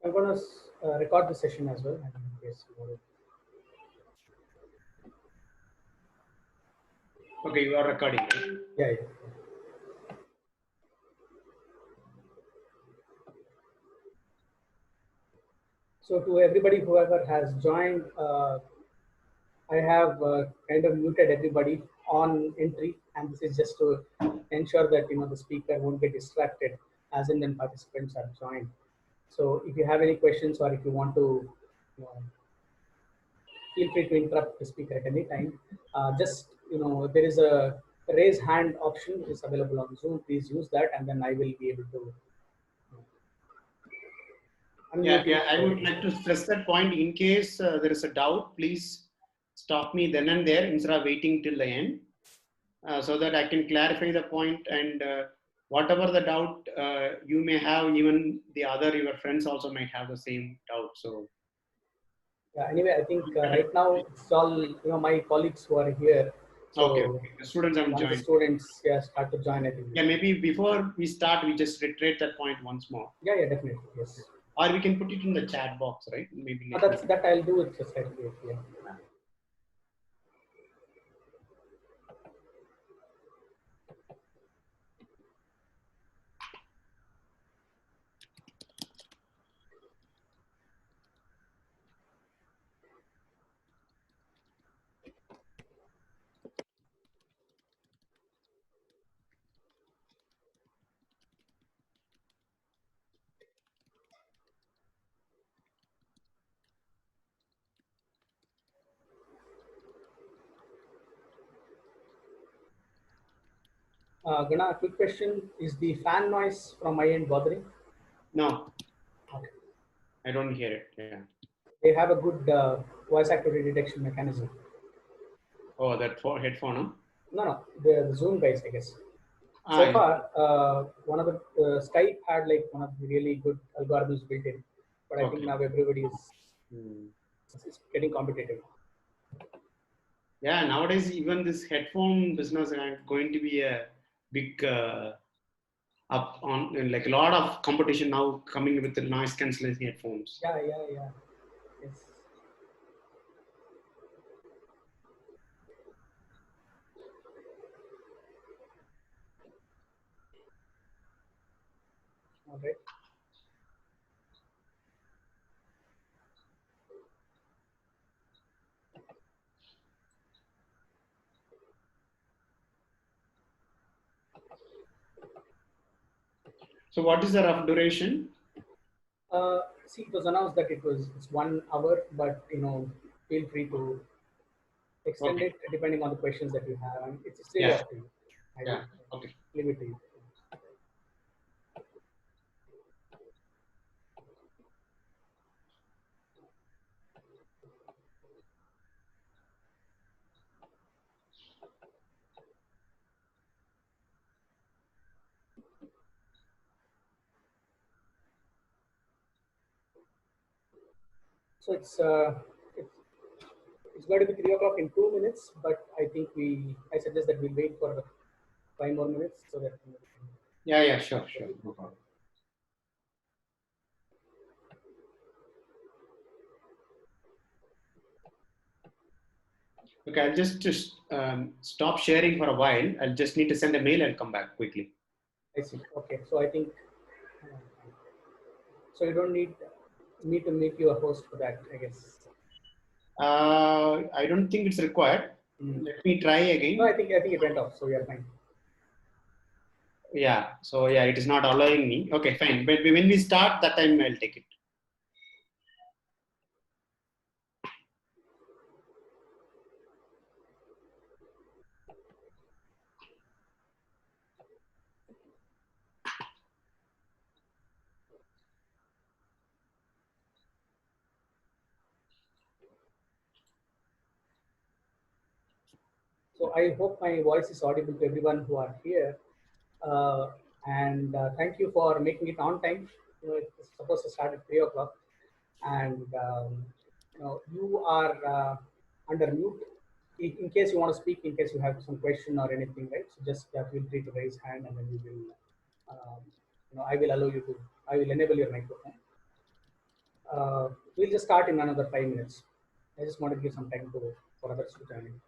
I'm going to record the session as well. And in case you want Okay, you are recording, right? yeah. So to everybody, whoever has joined, I have kind of muted everybody on entry, and this is just to ensure that the speaker won't get distracted as and when participants are joined. So if you have any questions or if you want to, feel free to interrupt the speaker at any time. Just there is a raise hand option is available on Zoom. Please use that, and then I will be able to unmute you. Yeah. I would like to stress that point. In case there is a doubt, please stop me then and there instead of waiting till the end, so that I can clarify the point and whatever the doubt you may have, even your friends also might have the same doubt. So Yeah, anyway, I think right now it's all my colleagues who are here. okay. So The students have once the joined. students start to join, I think. Yeah, maybe before we start, we just reiterate that point once more. Yeah, definitely, yes. Or we can put it in the chat box, right? Maybe. That I'll do it just like this. Yeah. Gana, a quick question: is the fan noise from my end bothering? No, Okay. I don't hear it. Yeah. They have a good voice activity detection mechanism. Oh, that for headphone, huh? No, the Zoom guys, I guess. So Ah, far, one of the Skype had like one of the really good algorithms built in, but I think okay. now everybody Hmm. is getting competitive. Yeah, nowadays even this headphone business is going to be a big up on, like a lot of competition now coming with the noise cancellation headphones. Yeah. Yes. All right. So what is the rough duration? See, it was announced that it's 1 hour, but feel free to extend Okay. it depending on the questions that you have, and it's really Yeah. up to you. I Yeah. would Okay. leave it to you. So it's it's going to be 3 o'clock in 2 minutes, but I suggest that we wait for 5 more minutes so that. Yeah. Sure. No problem. Okay, I'll just stop sharing for a while. I'll just need to send a mail and come back quickly. I see. Okay, so I think so. You don't need me to make you a host for that, I guess. I don't think it's required. Let me try again. No, I think it went off, so we are fine. Yeah. So yeah, it is not allowing me. Okay, fine. But when we start, that time I'll take it. So I hope my voice is audible to everyone who are here. And thank you for making it on time. It's supposed to start at 3 o'clock, and you are under mute. In case you want to speak, in case you have some question or anything, right? So just feel free to raise hand, and then we will. I will allow you to. I will enable your microphone. We'll just start in another 5 minutes. I just want to give some time for others to join in.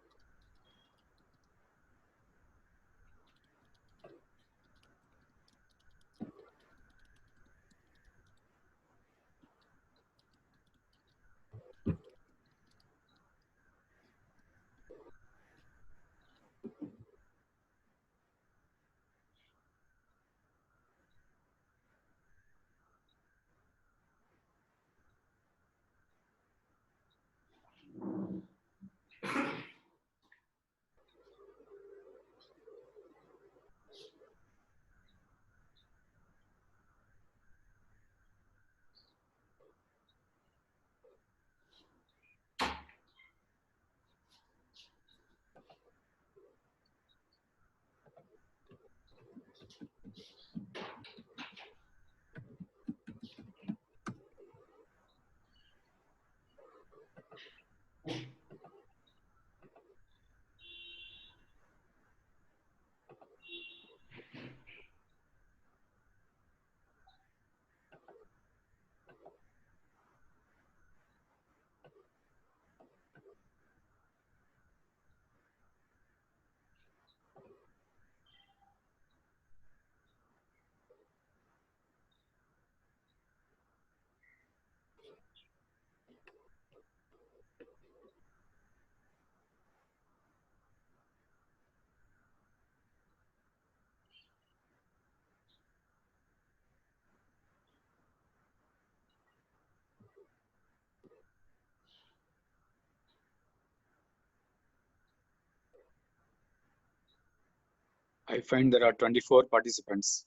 I find there are 24 participants.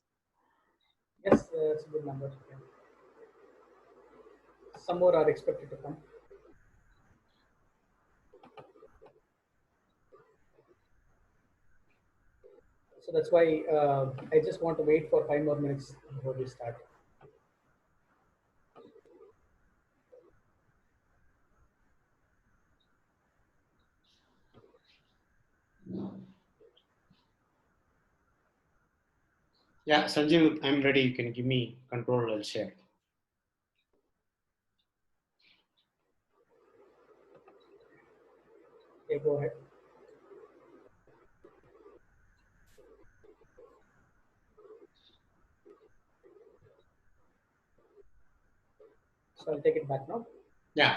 Yes, it's a good number. Yeah. Some more are expected to come. So that's why I just want to wait for 5 more minutes before we start. Yeah, Sanjeev, I'm ready. You can give me control. I'll share. Okay, go ahead. So I'll take it back now. Yeah.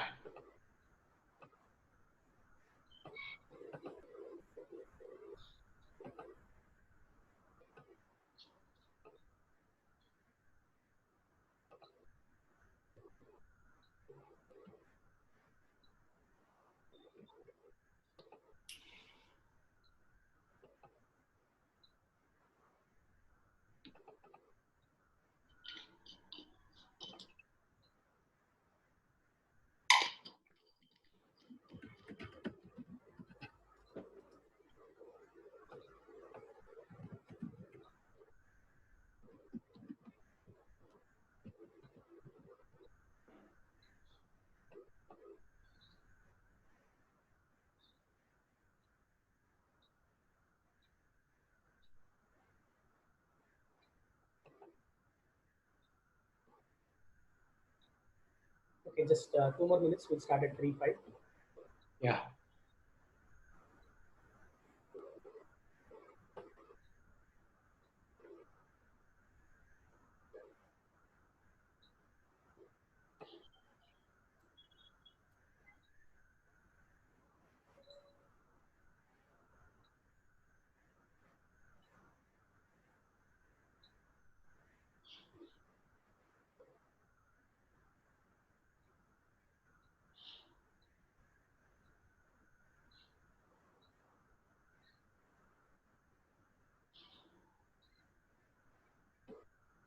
Okay, just 2 more minutes. We'll start at 3:05. Yeah.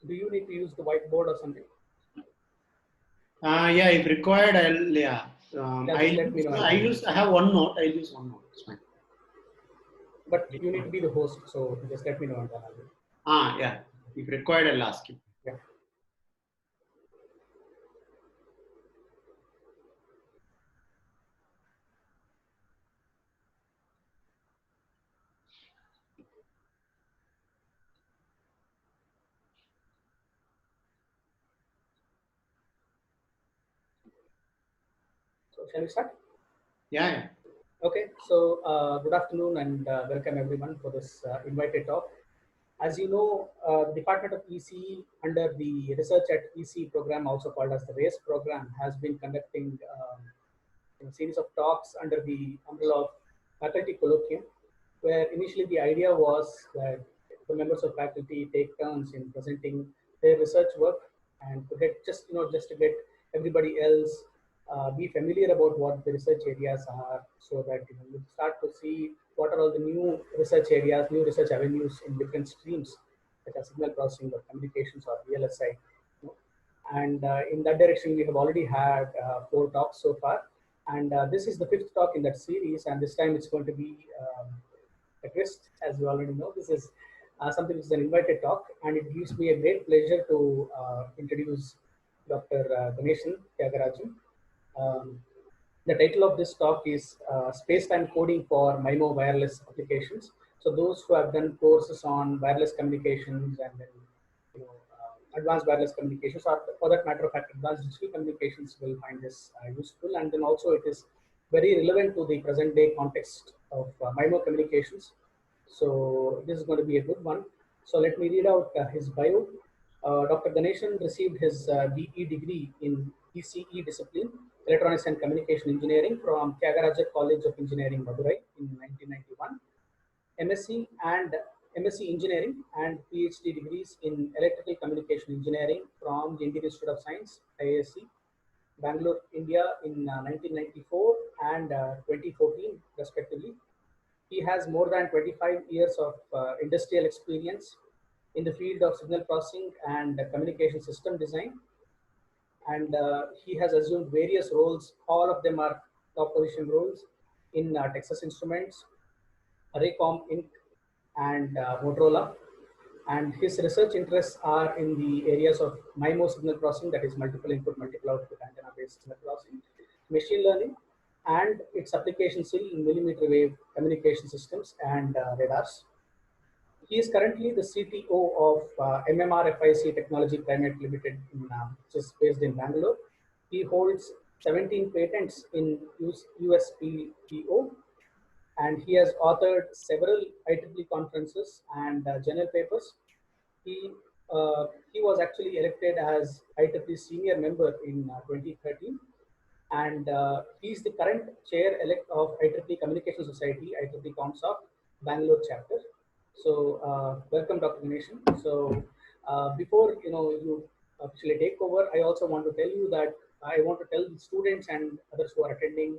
Do you need to use the whiteboard or something? Yeah, if required, I'll yeah. Just let me know. I have OneNote. I'll use OneNote. It's fine. But you need to be the host, so just let me know and then I'll do it. Yeah. If required, I'll ask you. Yeah. So shall we start? Yeah. Okay, so good afternoon and welcome everyone for this invited talk. As you know, the Department of ECE under the Research at ECE program, also called as the RACE program, has been conducting a series of talks under the umbrella of faculty colloquium, where initially the idea was that the members of faculty take turns in presenting their research work and to get just to get everybody else be familiar about what the research areas are, so that you start to see what are all the new research areas, new research avenues in different streams, such as signal processing or communications or VLSI. And in that direction, we have already had 4 talks so far. And this is the 5th talk in that series. And this time it's going to be a twist, as you already know. This is something which is an invited talk. And it gives me a great pleasure to introduce Dr. Ganeshan Tyagarajan. The title of this talk is Space-Time Coding for MIMO Wireless Applications. So those who have done courses on wireless communications and then advanced wireless communications, or for that matter of fact, advanced digital communications, will find this useful. And then also it is very relevant to the present day context of MIMO communications. So this is going to be a good one. So let me read out his bio. Dr. Ganeshan received his BE degree in ECE discipline, Electronics and Communication Engineering, from Tyagaraja College of Engineering, Madurai in 1991. MSc Engineering and PhD degrees in Electrical Communication Engineering from the Indian Institute of Science, IISc, Bangalore, India in 1994 and 2014 respectively. He has more than 25 years of industrial experience in the field of signal processing and communication system design. And he has assumed various roles. All of them are top position roles in Texas Instruments, Raycom Inc., and Motorola. And his research interests are in the areas of MIMO signal processing, that is multiple input, multiple output antenna based signal processing, machine learning, and its applications in millimeter wave communication systems and radars. He is currently the CTO of MMRFIC Technology Private Limited, which is based in Bangalore. He holds 17 patents in USPTO, and he has authored several IEEE conferences and journal papers. He was actually elected as IEEE senior member in 2013, and he is the current chair elect of IEEE Communication Society, IEEE ComSoc, Bangalore chapter. So welcome, Dr. Ganeshan. So before you actually take over, I also want to tell you that I want to tell the students and others who are attending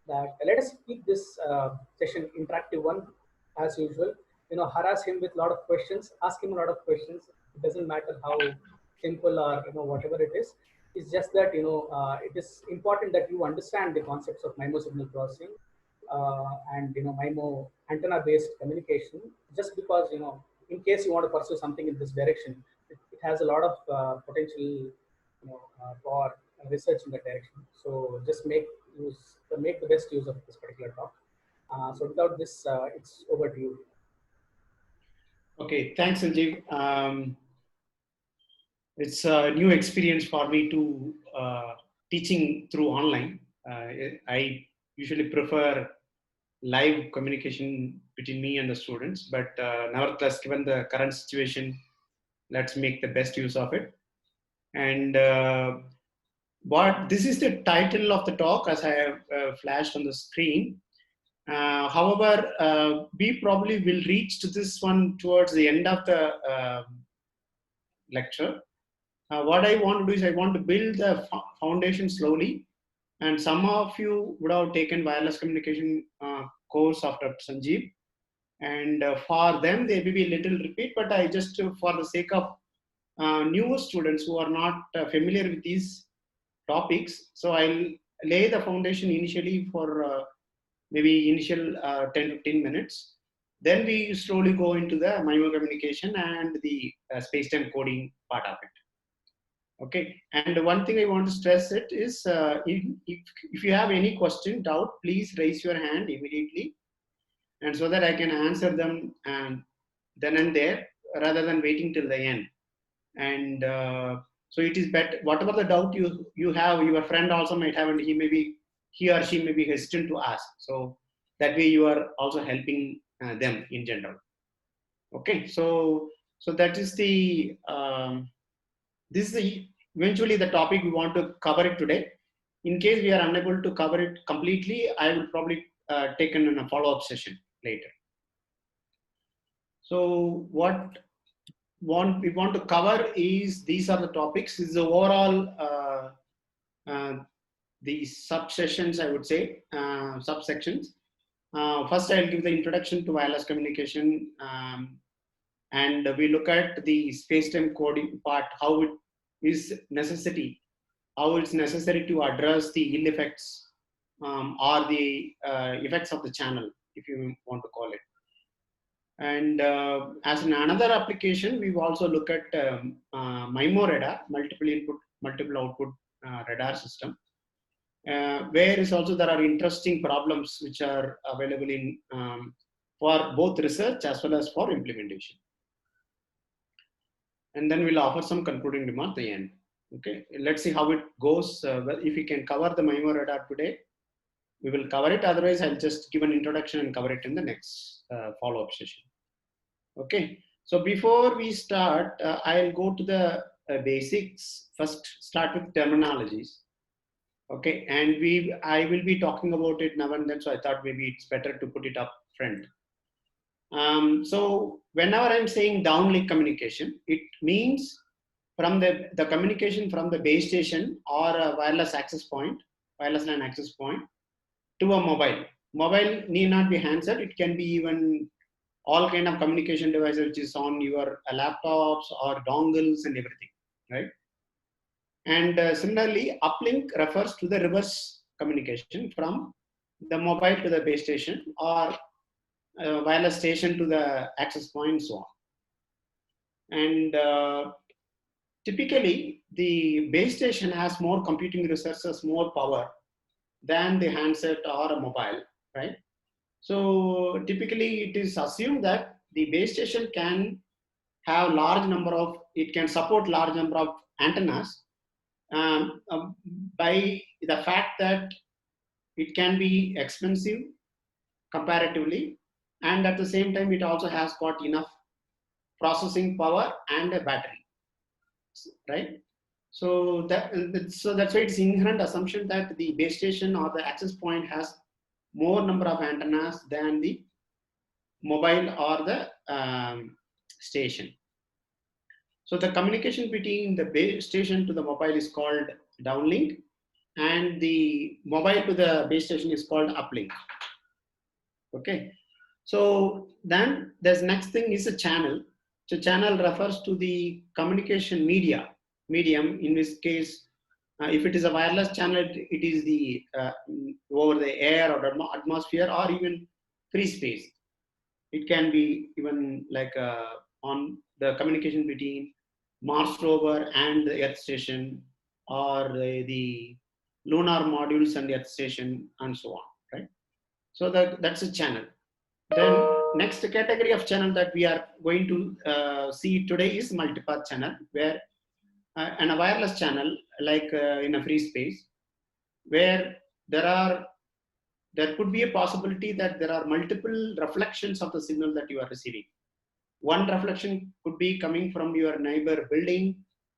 that let us keep this session interactive one as usual. Harass him with a lot of questions, ask him a lot of questions. It doesn't matter how simple or whatever it is. It's just that it is important that you understand the concepts of MIMO signal processing and MIMO antenna-based communication. Just because in case you want to pursue something in this direction, it has a lot of potential for research in that direction. So just make the best use of this particular talk. So without this, it's over to you. Okay, thanks, Sanjeev. It's a new experience for me to teaching through online. I usually prefer live communication between me and the students, but nevertheless, given the current situation, let's make the best use of it. And this is the title of the talk, as I have flashed on the screen. However, we probably will reach to this one towards the end of the lecture. What I want to do is I want to build the foundation slowly. And some of you would have taken wireless communication course after Sanjeev. And for them, there may be a little repeat, but I just, for the sake of newer students who are not familiar with these topics, so I'll lay the foundation initially for maybe initial 10-15 minutes. Then we slowly go into the MIMO communication and the space-time coding part of it. Okay, and one thing I want to stress it is if you have any question, doubt, please raise your hand immediately, and so that I can answer them then and there rather than waiting till the end. And so it is better, whatever the doubt you have, your friend also might have, and he may be he or she may be hesitant to ask. So that way you are also helping them in general. Okay, so that is the this is eventually the topic we want to cover it today. In case we are unable to cover it completely, I will probably take in a follow-up session later. So what we want to cover is, these are the topics. This is the overall the subsessions, I would say, subsections. First, I'll give the introduction to wireless communication, and we look at the space-time coding part, how it is necessary, how it's necessary to address the ill effects or the effects of the channel, if you want to call it. And as another application, we've also looked at MIMO radar, multiple input, multiple output radar system, where is also there are interesting problems which are available in for both research as well as for implementation. And then we'll offer some concluding remarks at the end. Okay, let's see how it goes. If we can cover the MIMO radar today, we will cover it. Otherwise, I'll just give an introduction and cover it in the next follow-up session. Okay, so before we start, I'll go to the basics. First, start with terminologies. Okay, and I will be talking about it now and then, so I thought maybe it's better to put it up front. So whenever I'm saying downlink communication, it means from the communication from the base station or a wireless access point, wireless LAN access point, to a mobile. Mobile need not be handset. It can be even all kind of communication devices which is on your laptops or dongles and everything, right? And similarly, uplink refers to the reverse communication from the mobile to the base station or wireless station to the access point, so on. And typically, the base station has more computing resources, more power than the handset or a mobile, right? So typically, it is assumed that the base station can have large number of, it can support large number of antennas by the fact that it can be expensive comparatively, and at the same time, it also has got enough processing power and a battery, right? So that's why it's inherent assumption that the base station or the access point has more number of antennas than the mobile or the station. So the communication between the base station to the mobile is called downlink, and the mobile to the base station is called uplink. Okay. So then there's next thing is a channel. So channel refers to the communication medium, in this case, if it is a wireless channel, it is the over the air or atmosphere or even free space. It can be even like on the communication between Mars rover and the Earth station, or the lunar modules and the Earth station, and so on, right? So that's a channel. Then next category of channel that we are going to see today is multipath channel, where and a wireless channel, like in a free space, where there could be a possibility that there are multiple reflections of the signal that you are receiving. One reflection could be coming from your neighbor building,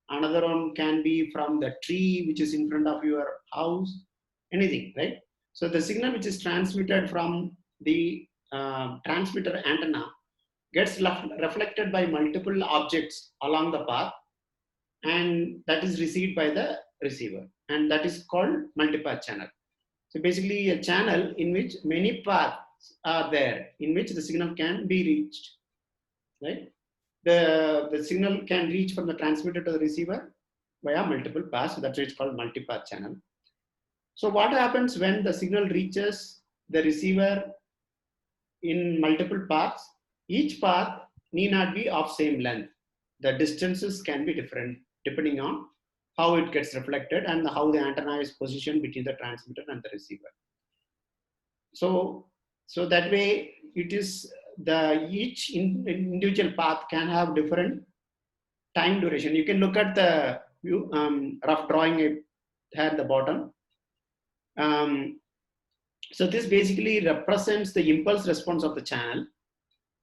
another one can be from the tree which is in front of your house, anything, right? So the signal which is transmitted from the transmitter antenna gets reflected by multiple objects along the path, and that is received by the receiver, and that is called multipath channel. So basically a channel in which many paths are there, in which the signal can be reached, right? The signal can reach from the transmitter to the receiver via multiple paths, so that's why it's called multipath channel. So what happens when the signal reaches the receiver in multiple paths? Each path need not be of same length. The distances can be different depending on how it gets reflected and how the antenna is positioned between the transmitter and the receiver. So that way it is each individual path can have different time duration. You can look at the rough drawing here at the bottom. So this basically represents the impulse response of the channel,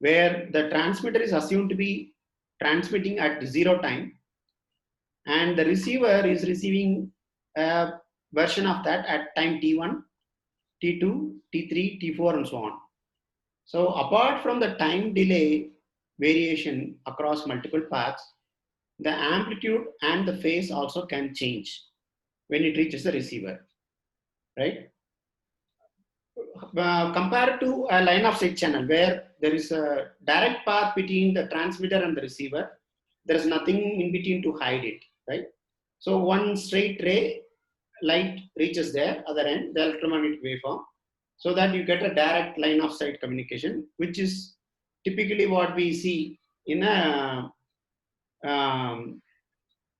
where the transmitter is assumed to be transmitting at 0 time, and the receiver is receiving a version of that at time t1, t2, t3, t4, and so on. So apart from the time delay variation across multiple paths, the amplitude and the phase also can change when it reaches the receiver, right? Compared to a line of sight channel where there is a direct path between the transmitter and the receiver, there is nothing in between to hide it, right? So one straight ray light reaches there, other end, the electromagnetic waveform, so that you get a direct line of sight communication, which is typically what we see in a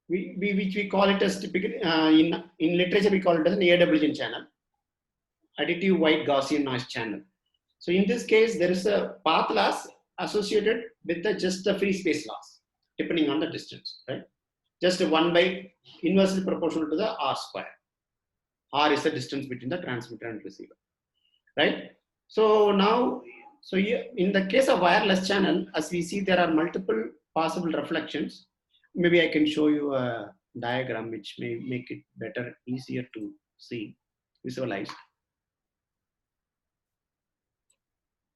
which we call it as typically in literature we call it as an AWG channel, additive white Gaussian noise channel. So in this case, there is a path loss associated with just the free space loss, depending on the distance, right? Just 1 by inversely proportional to the R square. R is the distance between the transmitter and receiver, right? So now, so in the case of wireless channel, as we see, there are multiple possible reflections. Maybe I can show you a diagram which may make it better, easier to see, visualize.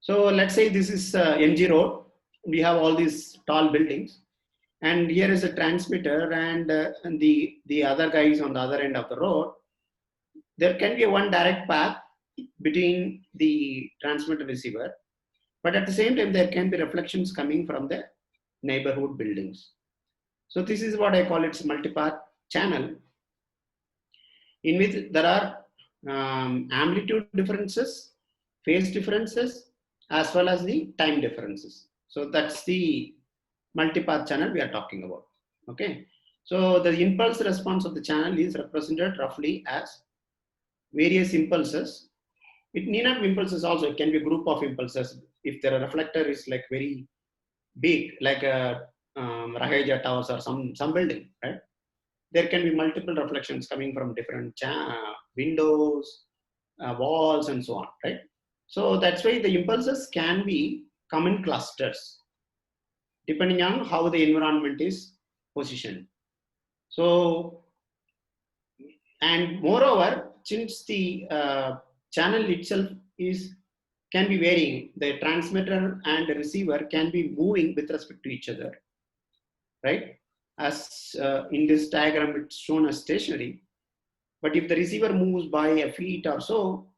So let's say this is MG Road. We have all these tall buildings, and here is a transmitter, and the other guy is on the other end of the road. There can be one direct path between the transmitter receiver, but at the same time there can be reflections coming from the neighborhood buildings. So this is what I call its multipath channel, in which there are amplitude differences, phase differences, as well as the time differences. So that's the multipath channel we are talking about. Okay. So the impulse response of the channel is represented roughly as various impulses. It need not be impulses also, it can be a group of impulses. If the reflector is like very big, like a Raheja Towers or some building, right? There can be multiple reflections coming from different windows, walls, and so on, right? So that's why the impulses can be come in clusters, depending on how the environment is positioned. So, and moreover, since the channel itself can be varying, the transmitter and the receiver can be moving with respect to each other, right? As in this diagram, it's shown as stationary. But if the receiver moves by a feet or so,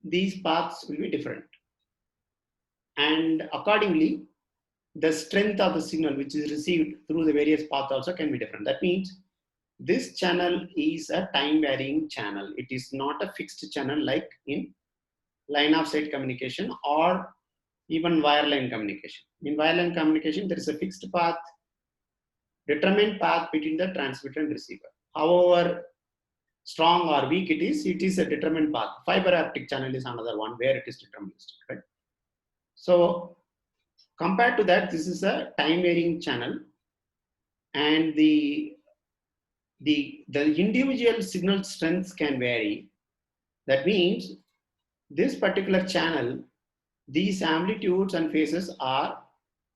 these paths will be different. And accordingly, the strength of the signal which is received through the various paths also can be different. That means this channel is a time varying channel. It is not a fixed channel like in line of sight communication or even wireline communication. In wireline communication, there is a fixed path, determined path between the transmitter and receiver. However strong or weak it is a determined path. Fiber optic channel is another one where it is deterministic, right? So compared to that, this is a time varying channel, and the individual signal strengths can vary. That means this particular channel, these amplitudes and phases are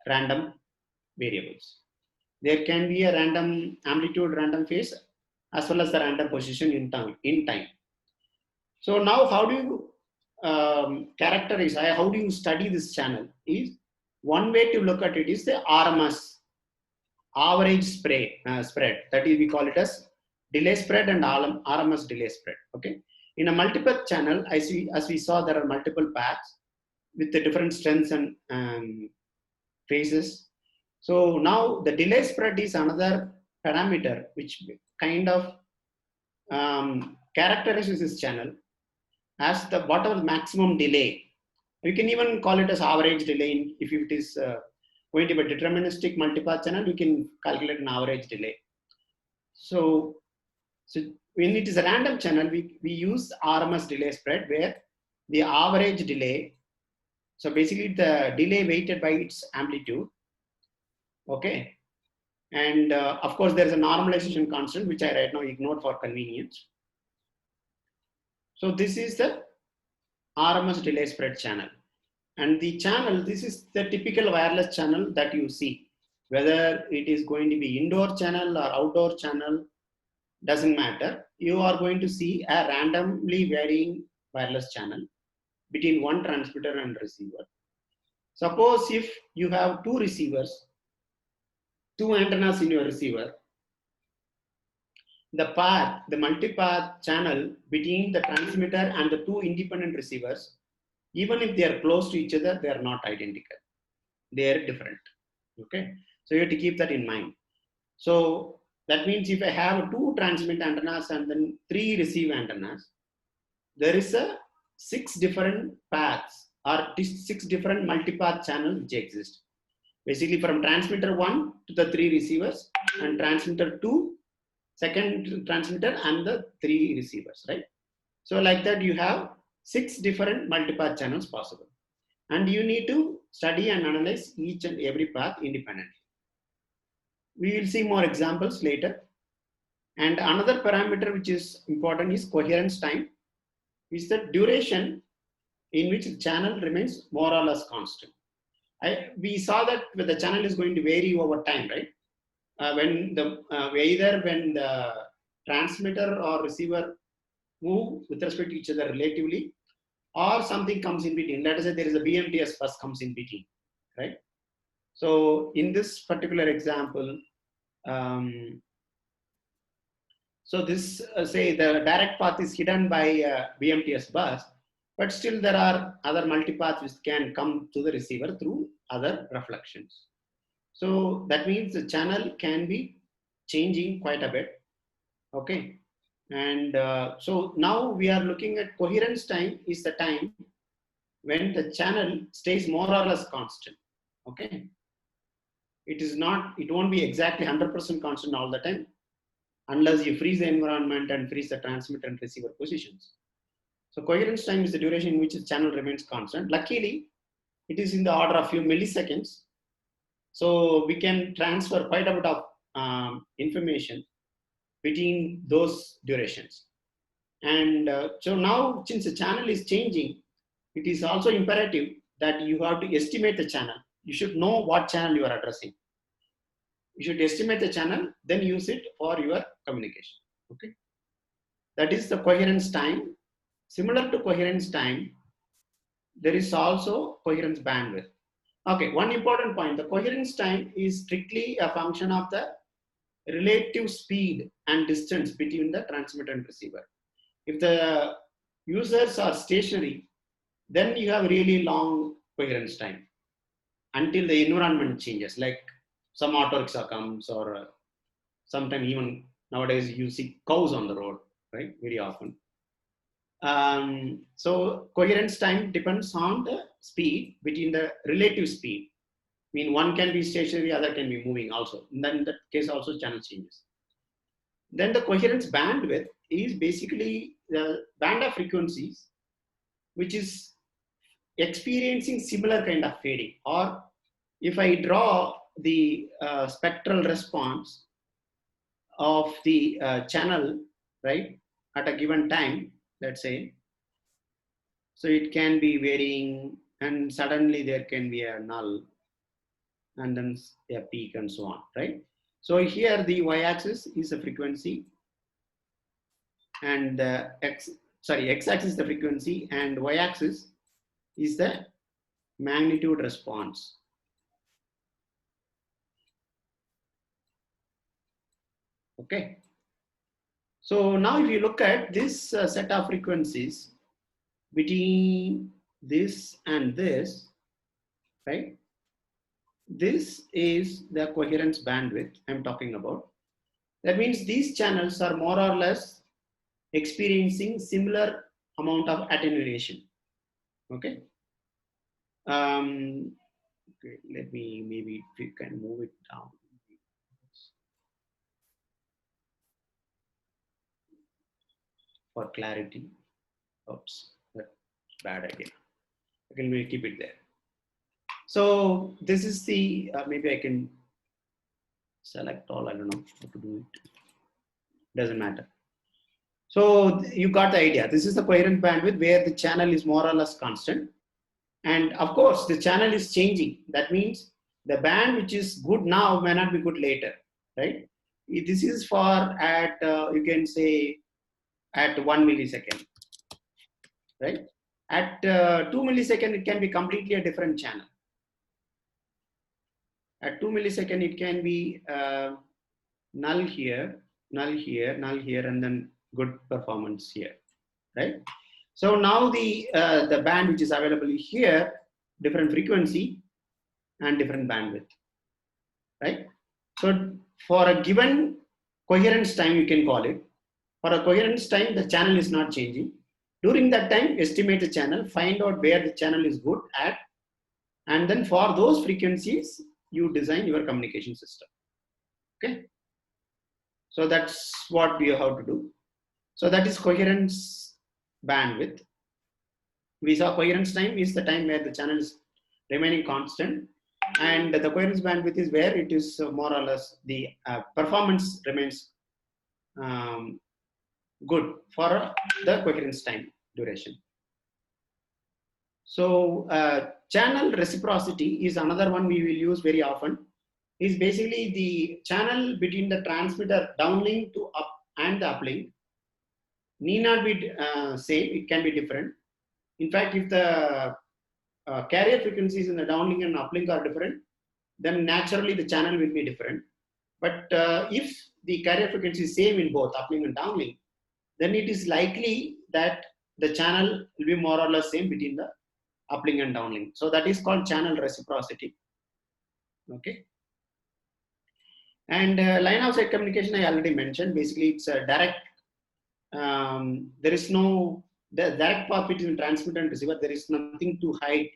random variables. There can be a random amplitude, random phase, as well as the random position in time. So now how do you characterize, how do you study this channel? Is one way to look at it is the RMS, average spread. That is, we call it as delay spread and RMS delay spread. Okay. In a multipath channel, as we saw, there are multiple paths with the different strengths and phases. So now the delay spread is another parameter which kind of characterizes this channel as the whatever maximum delay. You can even call it as average delay. If it is going to be a deterministic multipath channel, you can calculate an average delay. So when it is a random channel, we use RMS delay spread, where the average delay, so basically the delay weighted by its amplitude, okay, and of course there is a normalization constant which I right now ignored for convenience. So this is the RMS delay spread channel. And the channel, this is the typical wireless channel that you see. Whether it is going to be indoor channel or outdoor channel, doesn't matter. You are going to see a randomly varying wireless channel between one transmitter and receiver. Suppose if you have two receivers, two antennas in your receiver, the path, the multipath channel between the transmitter and the two independent receivers, even if they are close to each other, they are not identical. They are different. Okay, so you have to keep that in mind. So that means if I have two transmit antennas and then three receive antennas, there is a 6 different paths or 6 different multipath channels which exist. Basically from transmitter 1 to the 3 receivers and transmitter 2, second transmitter and the 3 receivers, right? So like that you have 6 different multipath channels possible. And you need to study and analyze each and every path independently. We will see more examples later. And another parameter which is important is coherence time, is the duration in which the channel remains more or less constant. We saw that the channel is going to vary over time, right? Either when the transmitter or receiver move with respect to each other relatively, or something comes in between. Let us say there is a BMTS bus comes in between, right? So in this particular example, so this say the direct path is hidden by a BMTS bus, but still there are other multipaths which can come to the receiver through other reflections. So that means the channel can be changing quite a bit. Okay. And so now we are looking at coherence time is the time when the channel stays more or less constant. Okay. It won't be exactly 100% constant all the time unless you freeze the environment and freeze the transmitter and receiver positions. So coherence time is the duration in which the channel remains constant. Luckily, it is in the order of few milliseconds. So we can transfer quite a bit of information between those durations. And so now, since the channel is changing, it is also imperative that you have to estimate the channel. You should know what channel you are addressing. You should estimate the channel, then use it for your communication. Okay, that is the coherence time. Similar to coherence time, there is also coherence bandwidth. Okay, one important point, the coherence time is strictly a function of the relative speed and distance between the transmitter and receiver. If the users are stationary, then you have really long coherence time until the environment changes, like some auto rickshaw comes, or sometimes even nowadays you see cows on the road, right? Very often. So coherence time depends on the speed between the relative speed. I mean, one can be stationary, other can be moving also. And then in that case also channel changes. Then the coherence bandwidth is basically the band of frequencies which is experiencing similar kind of fading. Or if I draw the spectral response of the channel, right, at a given time, let's say, so it can be varying and suddenly there can be a null and then a peak and so on, right? So here the y-axis is the frequency and x-axis is the frequency and y-axis is the magnitude response. Okay. So now if you look at this set of frequencies between this and this, right? This is the coherence bandwidth I'm talking about. That means these channels are more or less experiencing similar amount of attenuation. Okay. Okay, let me maybe if you can move it down. For clarity. Oops, that's a bad idea. Okay, we'll keep it there. So this is the, maybe I can select all, I don't know how to do it. Doesn't matter. So you got the idea. This is the coherent bandwidth where the channel is more or less constant. And of course, the channel is changing. That means the band which is good now may not be good later, right? This is for at, you can say, at 1 millisecond, right? At 2 millisecond, it can be completely a different channel. At 2 millisecond, it can be null here, null here, null here, and then good performance here, right? So now the band which is available here, different frequency and different bandwidth, right? So for a given coherence time, you can call it. For a coherence time, the channel is not changing. During that time, estimate the channel, find out where the channel is good at, and then for those frequencies, you design your communication system. Okay. So that's what we have to do. So that is coherence bandwidth. We saw coherence time is the time where the channel is remaining constant, and the coherence bandwidth is where it is more or less the performance remains good for the coherence time duration. So channel reciprocity is another one we will use very often. Is basically the channel between the transmitter downlink to up and the uplink need not be same, it can be different. In fact, if the carrier frequencies in the downlink and uplink are different, then naturally the channel will be different. But if the carrier frequency is same in both uplink and downlink, then it is likely that the channel will be more or less same between the uplink and downlink. So that is called channel reciprocity. Okay. And line of sight communication, I already mentioned. Basically, it's a direct. There is no the direct path between transmitter and receiver. There is nothing to hide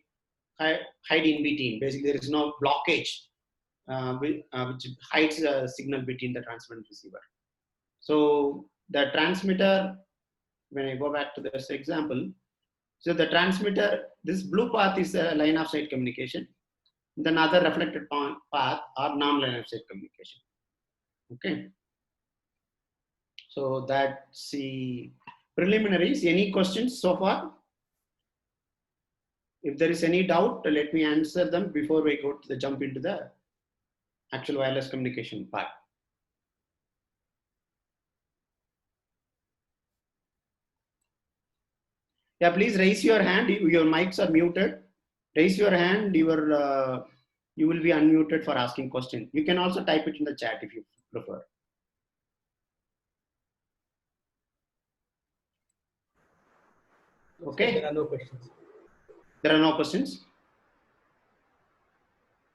in between. Basically, there is no blockage which hides a signal between the transmitter and receiver. So the transmitter, when I go back to this example, so the transmitter, this blue path is a line of sight communication. Then other reflected path are non-line of sight communication. Okay. So that's the preliminaries. Any questions so far? If there is any doubt, let me answer them before we go to the jump into the actual wireless communication part. Yeah, please raise your hand. Your mics are muted. Raise your hand. You will be unmuted for asking questions. You can also type it in the chat if you prefer. Okay. There are no questions. There are no questions.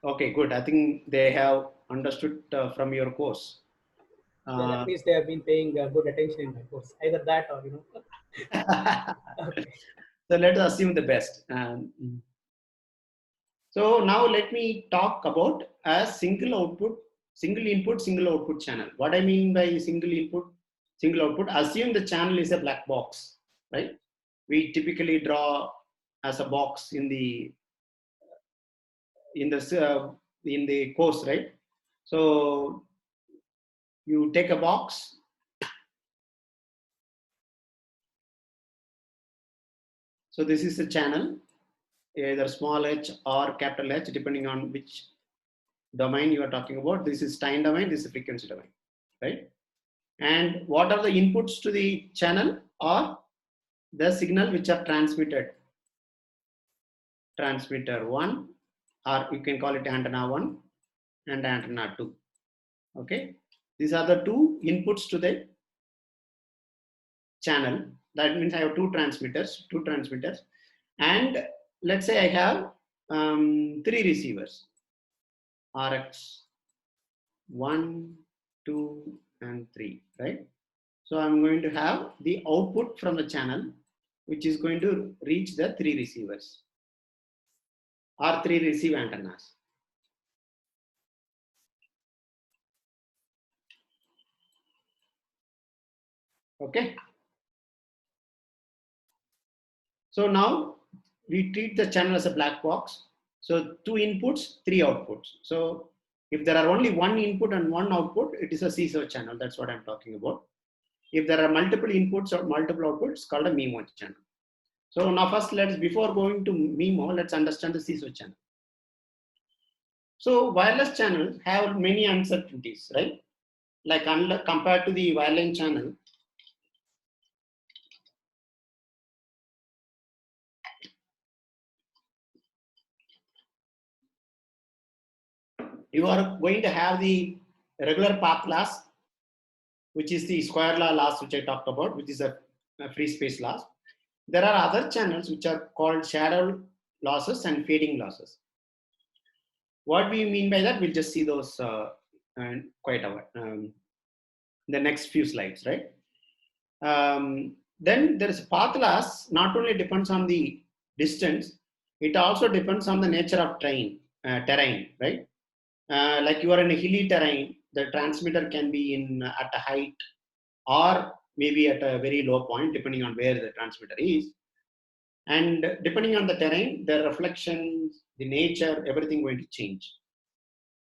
Okay, good. I think they have understood from your course. Well, at least they have been paying good attention in my course. Either that or, you know. Okay. So let us assume the best. So now let me talk about a single output, single input, single output channel. What I mean by single input, single output, assume the channel is a black box, right? We typically draw as a box in the course, right? So you take a box. So this is the channel, either small h or capital H, depending on which domain you are talking about. This is time domain, this is frequency domain, right? And what are the inputs to the channel or the signal which are transmitted? Transmitter 1, or you can call it antenna 1 and antenna 2. Okay, these are the two inputs to the channel. That means I have two transmitters, and let's say I have 3 receivers, RX 1, 2, and 3, right? So I'm going to have the output from the channel, which is going to reach the 3 receivers or 3 receive antennas. Okay. So now we treat the channel as a black box. So 2 inputs, 3 outputs. So if there are only 1 input and 1 output, it is a CSO channel. That's what I'm talking about. If there are multiple inputs or multiple outputs, called a MIMO channel. So now first before going to MIMO, let's understand the CISO channel. So wireless channels have many uncertainties, right? Like compared to the wireline channel, you are going to have the regular path loss, which is the square law loss, which I talked about, which is a free space loss. There are other channels which are called shadow losses and fading losses. What we mean by that, we'll just see those quite a while. The next few slides, right? Then there is path loss, not only depends on the distance, it also depends on the nature of terrain, right? Like you are in a hilly terrain, the transmitter can be at a height or maybe at a very low point, depending on where the transmitter is. And depending on the terrain, the reflections, the nature, everything going to change.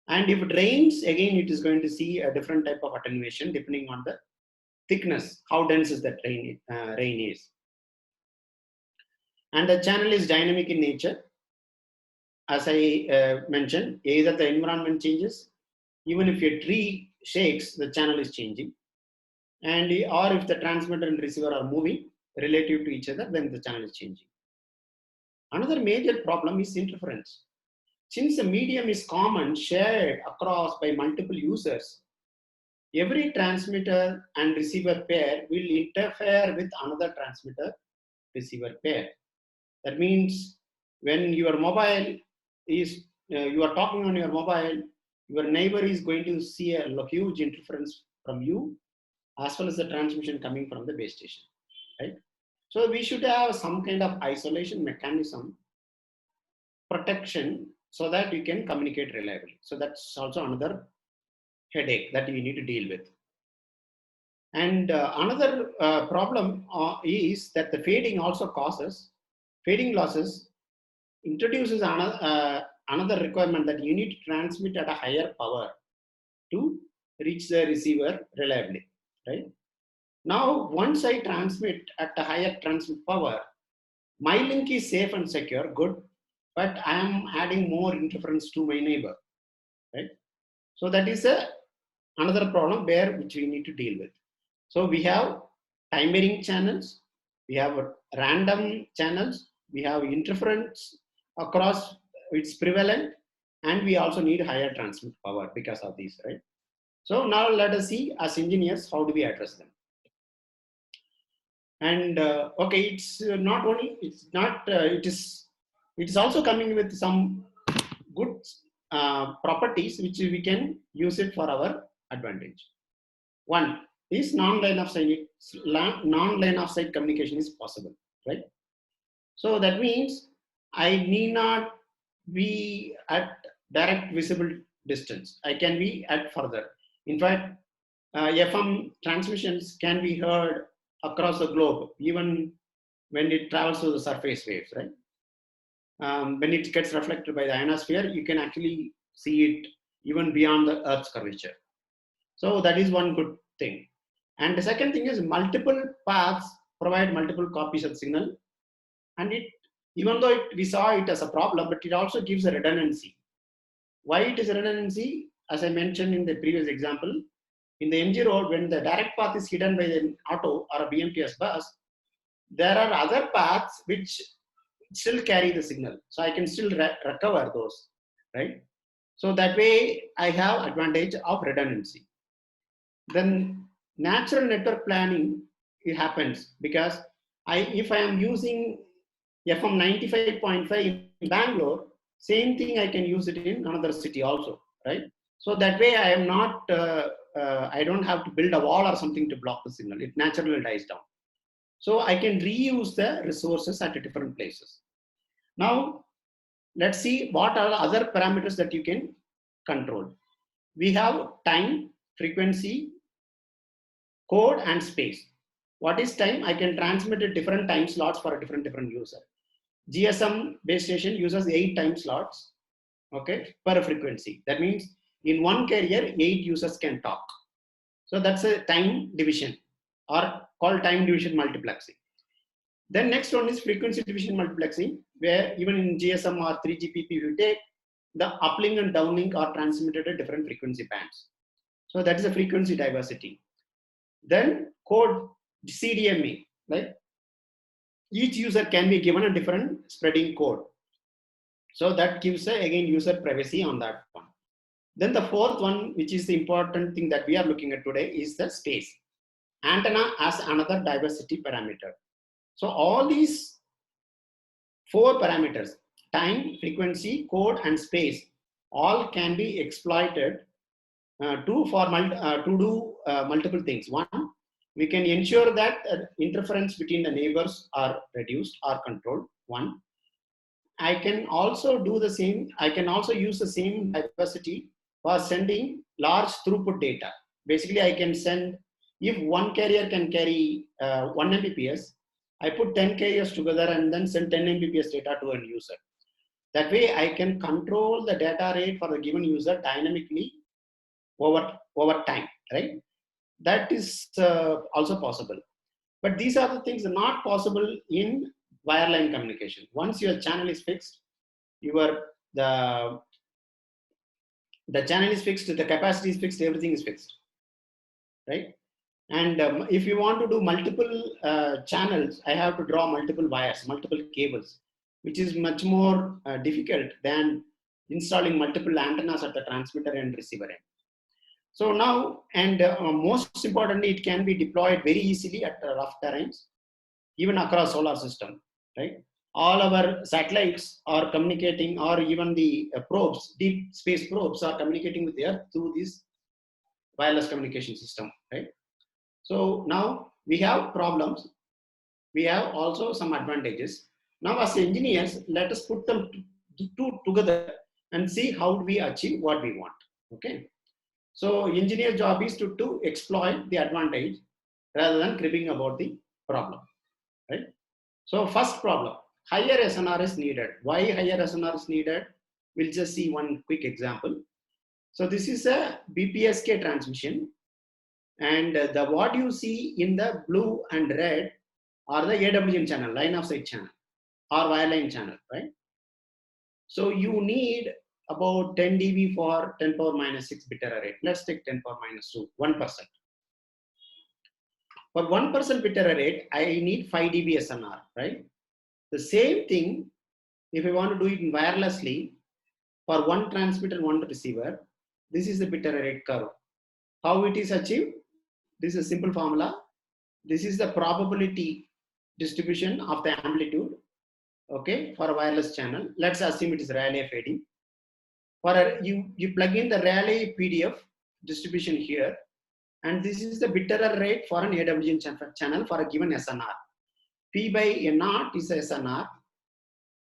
And if it rains, again, it is going to see a different type of attenuation depending on the thickness, how dense is that rain is. And the channel is dynamic in nature. As I mentioned, either the environment changes, even if a tree shakes, the channel is changing. And or if the transmitter and receiver are moving relative to each other, then the channel is changing. Another major problem is interference. Since the medium is common, shared across by multiple users, every transmitter and receiver pair will interfere with another transmitter receiver pair. That means when your mobile is, you are talking on your mobile, your neighbor is going to see a huge interference from you, as well as the transmission coming from the base station, right? So we should have some kind of isolation mechanism, protection, so that you can communicate reliably. So that's also another headache that you need to deal with. And another problem is that the fading also causes, fading losses introduces another requirement that you need to transmit at a higher power to reach the receiver reliably, right? Now, once I transmit at a higher transmit power, my link is safe and secure, good, but I am adding more interference to my neighbor, right? So that is another problem there which we need to deal with. So we have time varying channels, we have random channels, we have interference across, it's prevalent, and we also need higher transmit power because of these, right? So now let us see, as engineers, how do we address them? And okay, it's not only, it's not, it is also coming with some good properties which we can use it for our advantage. One is non-line of sight communication is possible, right? So that means I need not be at direct visible distance. I can be at further. In fact, FM transmissions can be heard across the globe, even when it travels through the surface waves, right? When it gets reflected by the ionosphere, you can actually see it even beyond the Earth's curvature. So that is one good thing. And the second thing is multiple paths provide multiple copies of the signal. And it, even though we saw it as a problem, but it also gives a redundancy. Why it is a redundancy? As I mentioned in the previous example, in the MG road, when the direct path is hidden by an auto or a BMTS bus, there are other paths which still carry the signal. So I can still recover those, right? So that way I have advantage of redundancy. Then natural network planning, it happens because if I am using FM 95.5 in Bangalore, same thing I can use it in another city also, right? So that way I am not, I don't have to build a wall or something to block the signal. It naturally dies down. So I can reuse the resources at different places. Now, let's see what are the other parameters that you can control. We have time, frequency, code, and space. What is time? I can transmit at different time slots for a different user. GSM base station uses 8 time slots, okay, per frequency. That means in one carrier, 8 users can talk. So that's a time division or called time division multiplexing. Then next one is frequency division multiplexing, where even in GSM or 3GPP, you take the uplink and downlink are transmitted at different frequency bands. So that is a frequency diversity. Then code CDMA, like each user can be given a different spreading code. So that gives again user privacy on that one. Then the fourth one, which is the important thing that we are looking at today, is the space. Antenna as another diversity parameter. So all these 4 parameters, time, frequency, code, and space, all can be exploited to do multiple things. One, we can ensure that interference between the neighbors are reduced or controlled. One, I can also do the same. I can also use the same diversity for sending large throughput data. Basically, I can send, if one carrier can carry 1 Mbps, I put 10 carriers together and then send 10 Mbps data to a user. That way, I can control the data rate for the given user dynamically over time, right? That is also possible. But these are the things not possible in wireline communication. Once your channel is fixed, the channel is fixed, the capacity is fixed, everything is fixed, right? And if you want to do multiple channels, I have to draw multiple wires, multiple cables, which is much more difficult than installing multiple antennas at the transmitter and receiver end. So now, and most importantly, it can be deployed very easily at rough terrains, even across solar system, right? All our satellites are communicating, or even the probes, deep space probes are communicating with the Earth through this wireless communication system, right? So now we have problems. We have also some advantages. Now as engineers, let us put them together and see how do we achieve what we want, okay? So engineer job is to exploit the advantage rather than cribbing about the problem, right? So first problem, higher SNR is needed. Why higher SNR is needed? We'll just see one quick example. So this is a BPSK transmission, and what you see in the blue and red are the AWN channel, line of sight channel, or wireline channel, right? So you need about 10 dB for 10 power minus 6 bit error rate. Let's take 10 power minus 2, 1%. For 1% bit error rate, I need 5 dB SNR, right? The same thing, if I want to do it wirelessly, for one transmitter, one receiver, this is the bit error rate curve. How it is achieved? This is a simple formula. This is the probability distribution of the amplitude, okay, for a wireless channel. Let's assume it is Rayleigh fading. You plug in the Rayleigh PDF distribution here, and this is the bit error rate for an AWN channel for a given SNR. P by N0 is the SNR.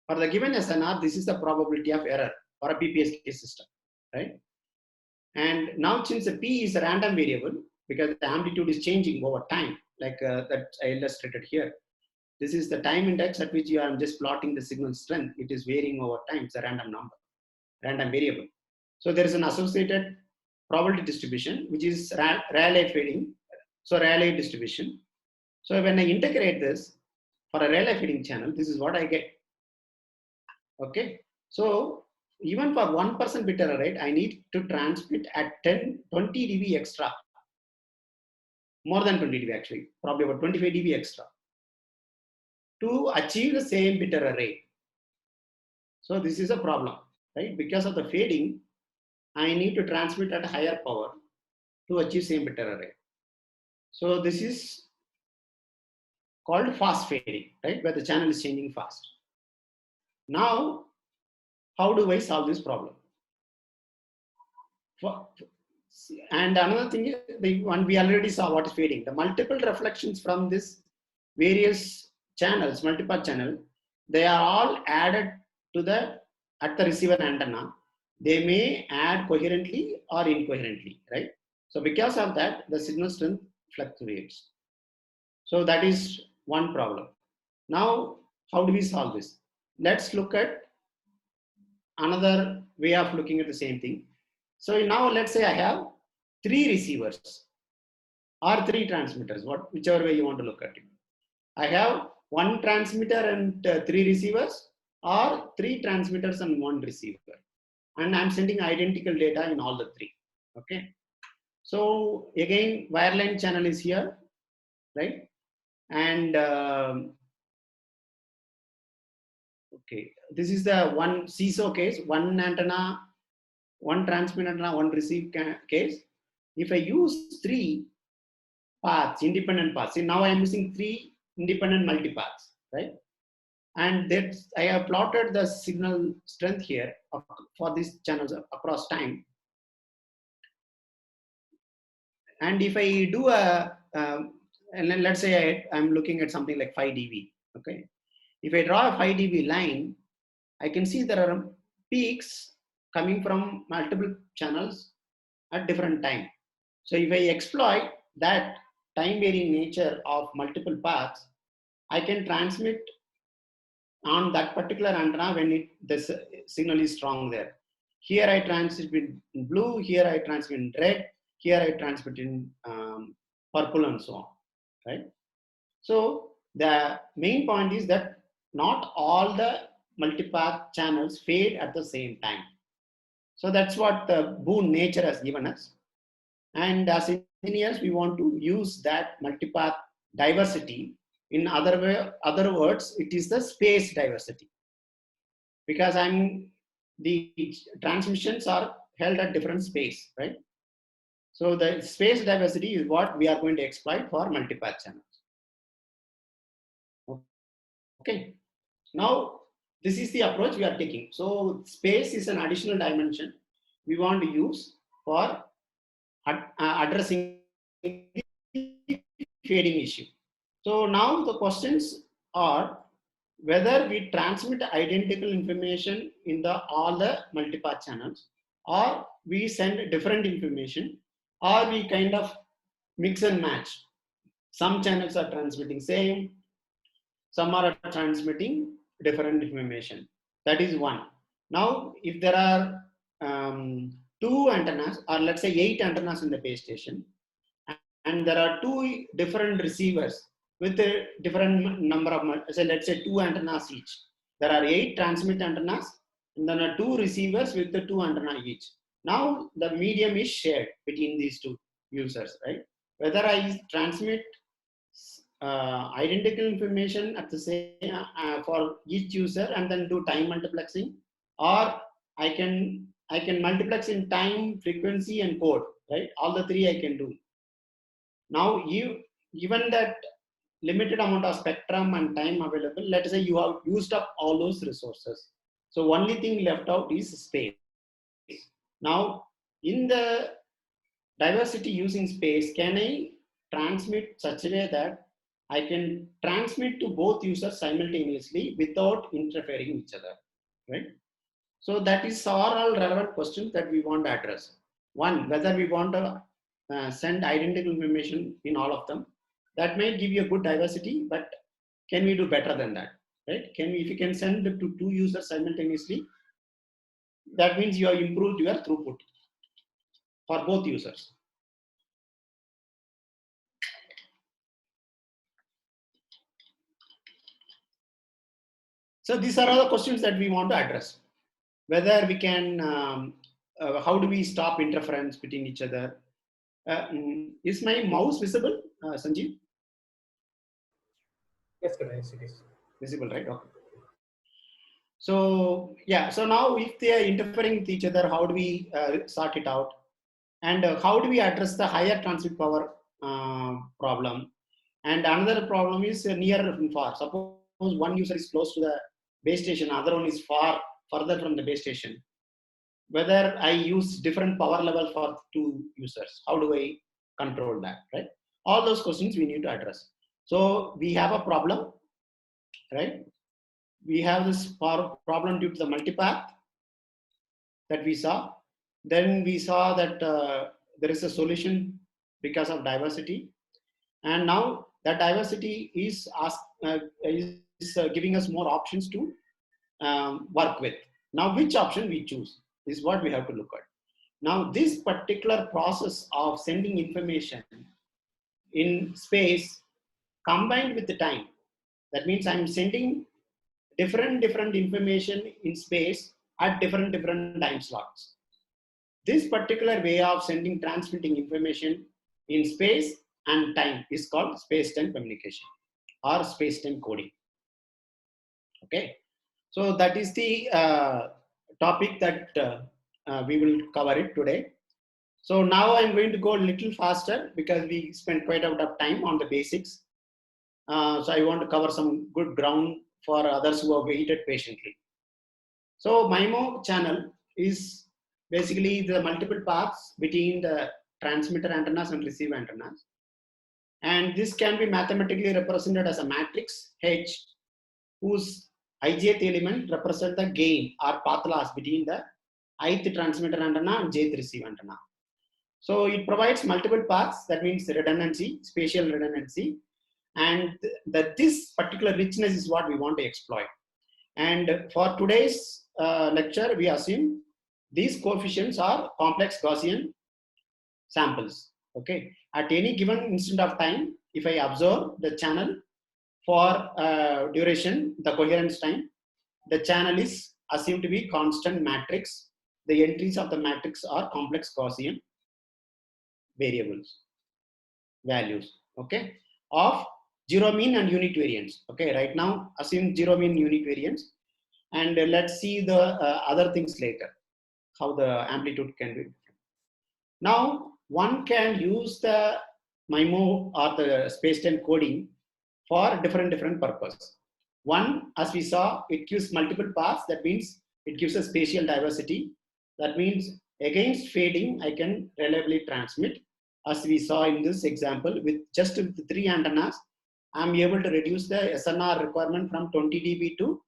For the given SNR, this is the probability of error for a BPSK system, right? And now since the P is a random variable, because the amplitude is changing over time, like that I illustrated here. This is the time index at which you are just plotting the signal strength. It is varying over time. It's a random number, random variable. So there is an associated probability distribution, which is Rayleigh fading. So Rayleigh distribution. So when I integrate this for a Rayleigh fading channel, this is what I get. Okay. So even for 1% bit error rate, I need to transmit at 20 dB extra. More than 20 dB actually, probably about 25 dB extra to achieve the same bit error rate. So this is a problem, right? Because of the fading, I need to transmit at a higher power to achieve same bit error rate. So this is called fast fading, right? Where the channel is changing fast. Now, how do I solve this problem? And another thing, the one we already saw what is fading. The multiple reflections from this various channels, multi-path channel, they are all added to at the receiver antenna. They may add coherently or incoherently, right? So because of that, the signal strength fluctuates. So that is one problem. Now, how do we solve this? Let's look at another way of looking at the same thing. So now let's say I have 3 receivers. or 3 transmitters, whichever way you want to look at it. I have 1 transmitter and 3 receivers, or 3 transmitters and 1 receiver. And I'm sending identical data in all the 3. Okay. So again, wireline channel is here, right? And okay, this is the one CISO case, 1 antenna, 1 transmit antenna, 1 receive case. If I use 3 paths, independent paths, see now I am using 3 independent multipaths, right? And that I have plotted the signal strength here for these channels across time. And if I do and let's say I'm looking at something like 5 dB, okay? If I draw a 5 dB line, I can see there are peaks coming from multiple channels at different time. So if I exploit that time varying nature of multiple paths, I can transmit on that particular antenna when the signal is strong there. Here I transmit in blue, here I transmit in red, here I transmit in purple and so on, right? So the main point is that not all the multipath channels fade at the same time. So that's what the boon nature has given us. And as engineers, we want to use that multipath diversity. In other words, it is the space diversity. Because the transmissions are held at different space, right? So the space diversity is what we are going to exploit for multipath channels. Okay. Now, this is the approach we are taking. So space is an additional dimension we want to use for addressing the fading issue. So now the questions are whether we transmit identical information in all the multipath channels, or we send different information, or we kind of mix and match. Some channels are transmitting same, some are transmitting different information. That is one. Now, if there are 2 antennas, or let's say 8 antennas in the base station, and there are 2 different receivers with a different number of, so let's say 2 antennas each. There are 8 transmit antennas, and then are 2 receivers with the 2 antennas each. Now the medium is shared between these 2 users, right? Whether I transmit identical information at the same for each user and then do time multiplexing, or I can multiplex in time, frequency, and code, right? All the 3 I can do. Now, given that limited amount of spectrum and time available, let's say you have used up all those resources. So only thing left out is space. Now, in the diversity using space, can I transmit such a way that I can transmit to both users simultaneously without interfering each other, right? So that is all relevant questions that we want to address. One, whether we want to send identical information in all of them. That may give you a good diversity, but can we do better than that, right? If you can send it to 2 users simultaneously, that means you have improved your throughput for both users. So these are all the questions that we want to address. Whether we can, how do we stop interference between each other? Is my mouse visible, Sanjeev? Yes, it is. Visible, right? Okay. So yeah, so now if they are interfering with each other, how do we sort it out? And how do we address the higher transmit power problem? And another problem is near and far. Suppose one user is close to the base station, other one is further from the base station. Whether I use different power level for 2 users, how do I control that, right? All those questions we need to address. So we have a problem, right? We have this problem due to the multipath that we saw. Then we saw that there is a solution because of diversity. And now that diversity is giving us more options to work with. Now, which option we choose is what we have to look at. Now, this particular process of sending information in space combined with the time. That means I'm sending different information in space at different time slots. This particular way of transmitting information in space and time is called space-time communication or space-time coding. Okay, so that is the topic that we will cover it today. So now I'm going to go a little faster because we spent quite a bit of time on the basics. So I want to cover some good ground for others who have waited patiently. So MIMO channel is basically the multiple paths between the transmitter antennas and receiver antennas. And this can be mathematically represented as a matrix H, whose ijth element represent the gain or path loss between the ith transmitter antenna and jth receiver antenna. So it provides multiple paths, that means redundancy, spatial redundancy, and this particular richness is what we want to exploit. And for today's lecture, we assume these coefficients are complex Gaussian samples. Okay, at any given instant of time, if I observe the channel for duration, the coherence time, the channel is assumed to be constant matrix. The entries of the matrix are complex Gaussian variables, values, okay, of zero mean and unit variance. Okay, right now assume zero mean unit variance, and let's see the other things later, how the amplitude can be different. Now one can use the MIMO or the space-time coding for different purpose. One, as we saw, it gives multiple paths. That means it gives a spatial diversity. That means against fading, I can reliably transmit. As we saw in this example, with just 3 antennas, I'm able to reduce the SNR requirement from 20 dB to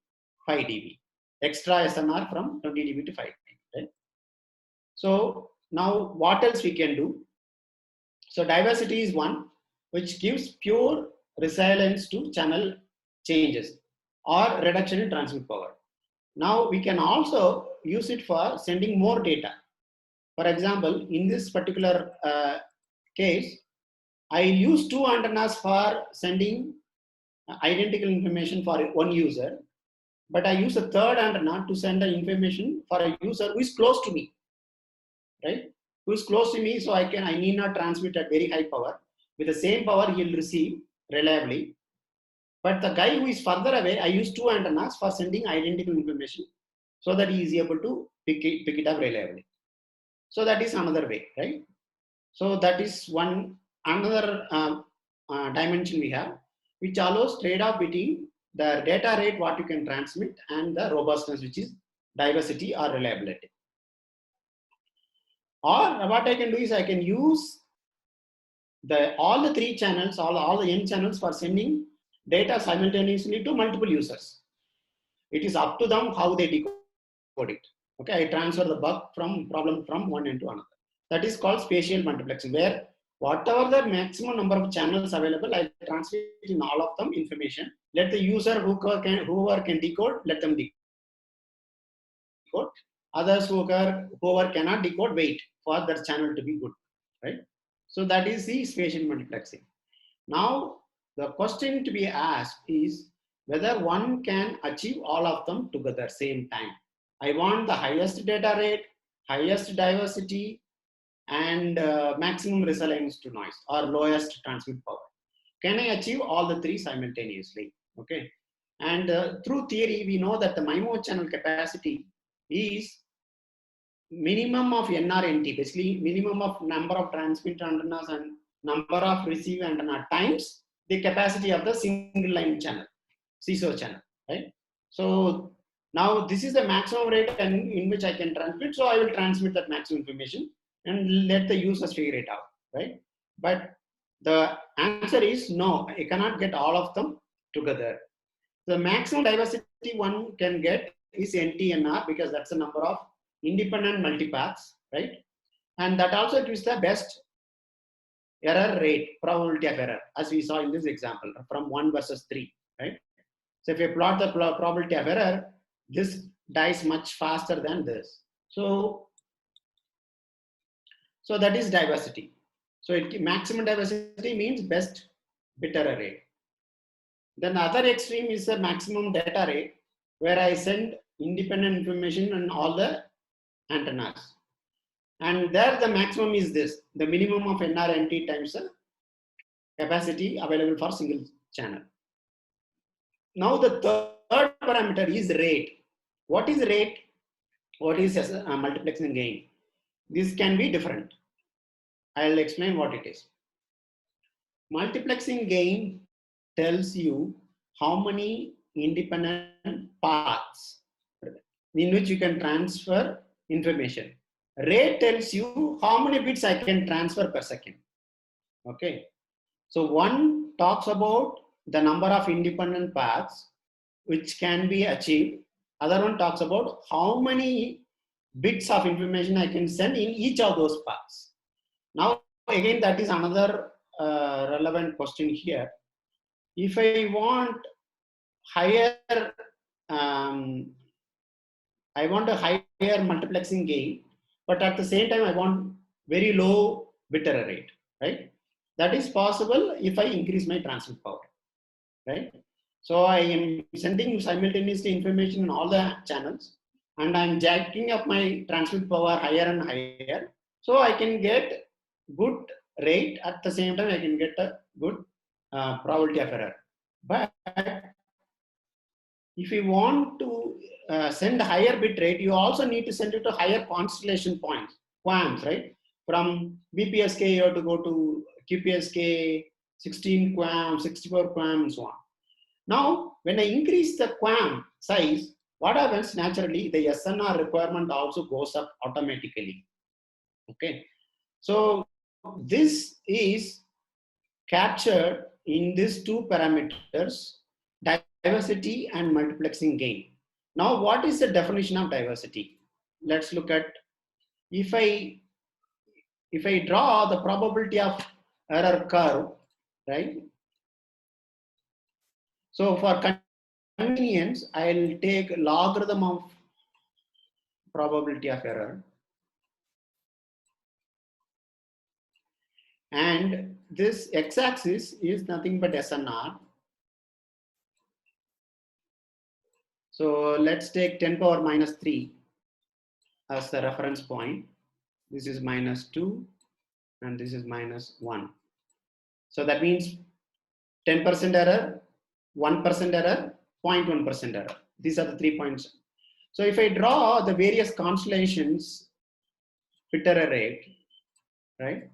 5 dB. Extra SNR from 20 dB to 5 dB. Right? So now what else we can do? So diversity is one, which gives pure resilience to channel changes or reduction in transmit power. Now we can also use it for sending more data. For example, in this particular case, I use 2 antennas for sending identical information for one user, but I use a third antenna to send the information for a user who is close to me, right? Who is close to me, so I need not transmit at very high power. With the same power, he will receive reliably. But the guy who is further away, I use 2 antennas for sending identical information so that he is able to pick it up reliably. So that is another way, right? So that is another dimension we have, which allows trade-off between the data rate, what you can transmit, and the robustness, which is diversity or reliability. Or what I can do is I can use all the 3 channels, all the n channels for sending data simultaneously to multiple users. It is up to them how they decode it. Okay, I transfer the problem from one end to another. That is called spatial multiplexing, where whatever the maximum number of channels available, I transmit in all of them information. Let the user whoever can decode, let them decode. Others whoever cannot decode, wait for their channel to be good, right? So that is the spatial multiplexing. Now the question to be asked is whether one can achieve all of them together same time. I want the highest data rate, highest diversity, and maximum resilience to noise, or lowest transmit power. Can I achieve all the 3 simultaneously? Okay, and through theory we know that the MIMO channel capacity is minimum of NRNT, basically minimum of number of transmitter antennas and number of receiver antenna times the capacity of the single line channel, CSO channel, right? So now this is the maximum rate in which I can transmit, so I will transmit that maximum information and let the users figure it out, right? But the answer is no, I cannot get all of them together. The maximum diversity one can get is NTNR, because that's the number of independent multipaths, right? And that also gives the best error rate, probability of error, as we saw in this example, from 1 versus 3, right? So if you plot the probability of error, this dies much faster than this. So that is diversity. So maximum diversity means best bit error rate. Then the other extreme is the maximum data rate, where I send independent information on all the antennas. And there the maximum is this, the minimum of NRNT times the capacity available for single channel. Now the third parameter is rate. What is rate? What is multiplexing gain? This can be different. I'll explain what it is. Multiplexing gain tells you how many independent paths in which you can transfer information. Rate tells you how many bits I can transfer per second. Okay. So one talks about the number of independent paths which can be achieved. Other one talks about how many bits of information I can send in each of those paths. Now, again, that is another relevant question here. If I want higher, I want a higher multiplexing gain, but at the same time, I want very low bit error rate, right? That is possible if I increase my transmit power, right? So I am sending simultaneously information on all the channels, and I'm jacking up my transmit power higher and higher, so I can get good rate. At the same time, I can get a good probability of error. But if you want to send higher bit rate, you also need to send it to higher constellation points, QAMs, right? From BPSK, you have to go to QPSK, 16 QAM, 64 QAM, and so on. Now, when I increase the QAM size, what happens naturally? The SNR requirement also goes up automatically. Okay. So this is captured in these two parameters, diversity and multiplexing gain. Now, what is the definition of diversity? Let's look at, if I draw the probability of error curve, right? So for convenience, I'll take logarithm of probability of error. And this x-axis is nothing but SNR. So let's take 10 power minus 3 as the reference point. This is minus 2 and this is minus 1. So that means 10% error, 1% error, 0.1% error. These are the 3 points. So if I draw the various constellations bit error rate, right?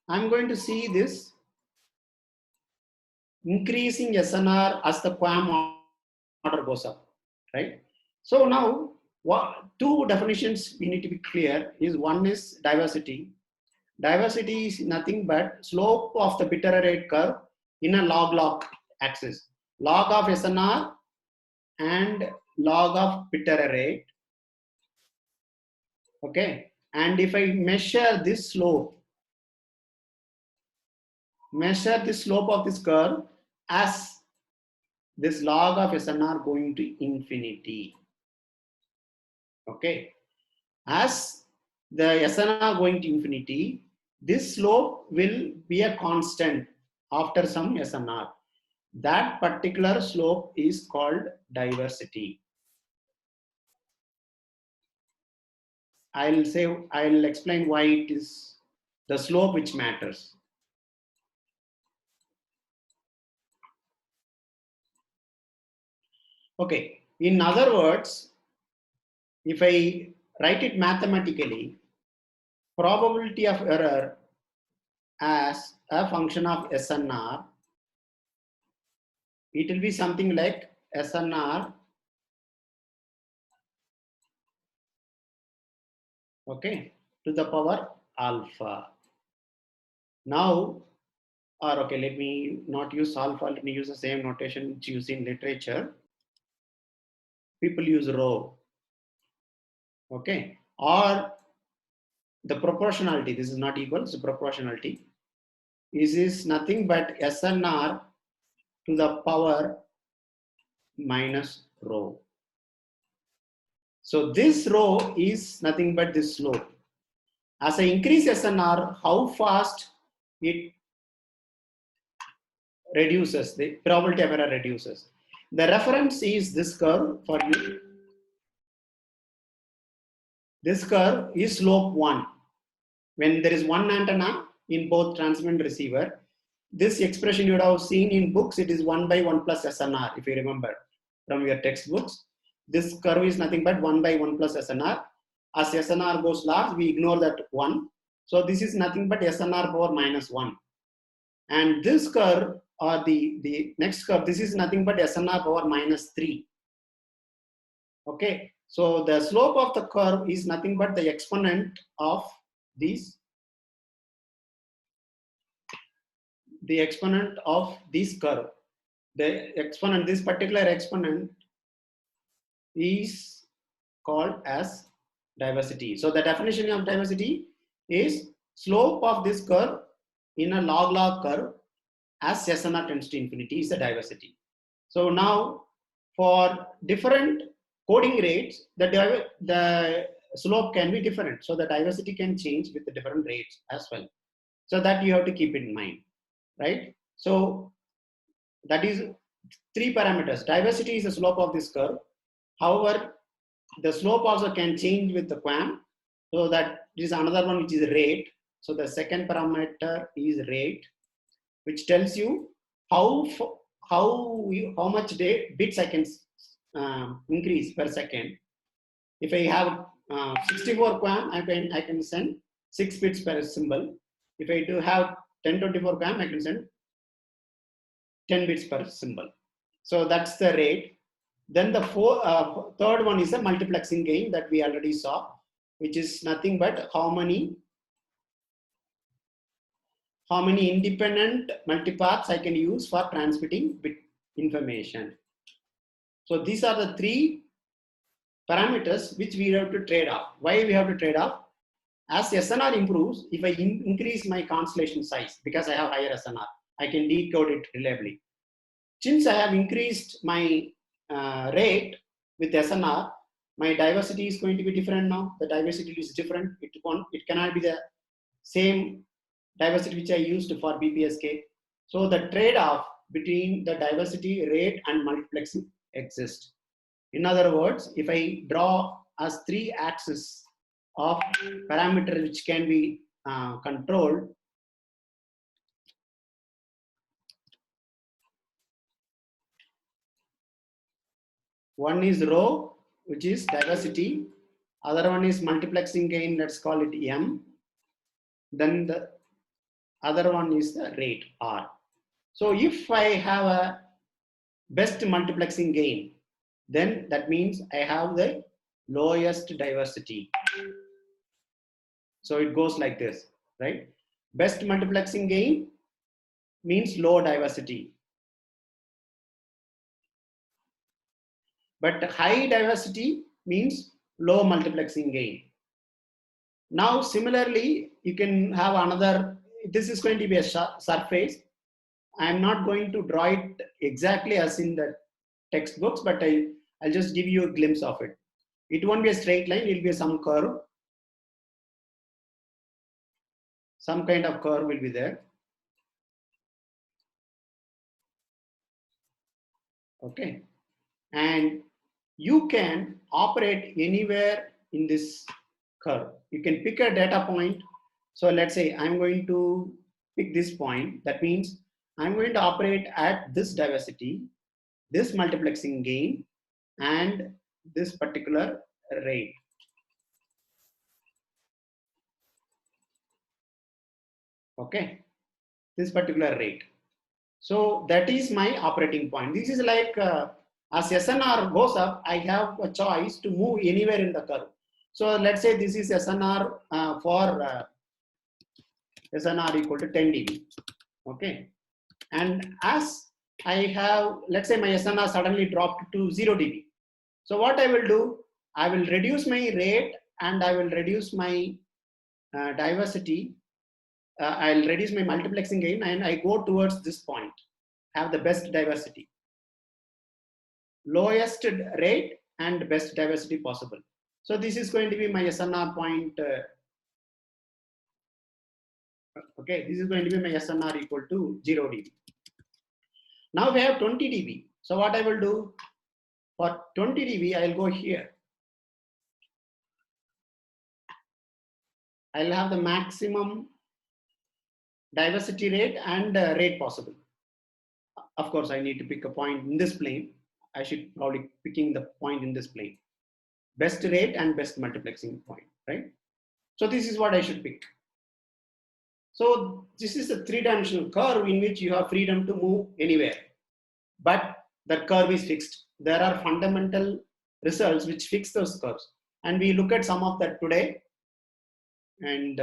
I'm going to see this increasing SNR as the QAM order goes up, right? So now, two definitions we need to be clear is, one is diversity. Diversity is nothing but slope of the bit error rate curve in a log axis. Log of SNR and log of bit error rate. Okay. And if I measure this slope of this curve as this log of SNR going to infinity. Okay. As the SNR going to infinity, this slope will be a constant after some SNR. That particular slope is called diversity. I'll explain why it is the slope which matters. Okay, in other words, if I write it mathematically, probability of error as a function of SNR, it will be something like SNR, okay, to the power alpha. Now, or okay, let me not use alpha, let me use the same notation which used in literature. People use rho, okay, or the proportionality. This is not equal, so proportionality. This is nothing but SNR to the power minus rho. So this rho is nothing but this slope. As I increase SNR, how fast it reduces, the probability of error reduces. The reference is this curve for you. This curve is slope 1. When there is one antenna in both transmitter and receiver, this expression you would have seen in books, it is 1 by 1 plus SNR, if you remember from your textbooks. This curve is nothing but 1 by 1 plus SNR. As SNR goes large, we ignore that 1. So this is nothing but SNR power minus 1. And this curve, or the next curve, this is nothing but SNR power minus 3. Okay, so the slope of the curve is nothing but the exponent of these, the exponent of this curve. The exponent, this particular exponent is called as diversity. So the definition of diversity is slope of this curve in a log curve as SNR tends to infinity is the diversity. So now for different coding rates, the slope can be different. So the diversity can change with the different rates as well. So that you have to keep in mind, right? So that is 3 parameters. Diversity is the slope of this curve. However, the slope also can change with the QAM. So that is another one, which is rate. So the second parameter is rate, which tells you how much bits I can increase per second. If I have 64 QAM, I can send 6 bits per symbol. If I do have 1024 QAM, I can send 10 bits per symbol. So that's the rate. Then the third one is the multiplexing gain that we already saw, which is nothing but how many independent multipaths I can use for transmitting bit information. So these are the 3 parameters which we have to trade off. Why we have to trade off? As SNR improves, if I increase my constellation size, because I have higher SNR, I can decode it reliably. Since I have increased my rate with SNR, my diversity is going to be different now. The diversity is different. It cannot be the same diversity which I used for BPSK. So the trade-off between the diversity, rate, and multiplexing exists. In other words, if I draw as 3 axes of parameters which can be controlled, one is rho, which is diversity. Other one is multiplexing gain, let's call it M. Then the other one is the rate, R. So if I have a best multiplexing gain, then that means I have the lowest diversity. So it goes like this, right? Best multiplexing gain means low diversity. But high diversity means low multiplexing gain. Now, similarly, you can have another, this is going to be a surface. I'm not going to draw it exactly as in the textbooks, but I'll just give you a glimpse of it. It won't be a straight line, it will be some curve. Some kind of curve will be there. Okay. And you can operate anywhere in this curve. You can pick a data point. So let's say I'm going to pick this point. That means I'm going to operate at this diversity, this multiplexing gain, and this particular rate. Okay, this particular rate. So that is my operating point. This is like as SNR goes up, I have a choice to move anywhere in the curve. So let's say this is SNR for SNR equal to 10 dB. Okay, and as I have, let's say my SNR suddenly dropped to 0 dB. So what I will do, I will reduce my rate and I will reduce my diversity. I'll reduce my multiplexing gain and I go towards this point, have the best diversity. Lowest rate and best diversity possible. So this is going to be my SNR point Okay, this is going to be my SNR equal to 0 dB. Now we have 20 dB. So what I will do for 20 dB, I'll go here. I'll have the maximum diversity rate and rate possible. Of course, I need to pick a point in this plane. I should probably picking the point in this plane. Best rate and best multiplexing point, right? So this is what I should pick. So this is a three-dimensional curve in which you have freedom to move anywhere, but the curve is fixed. There are fundamental results which fix those curves, and we look at some of that today. And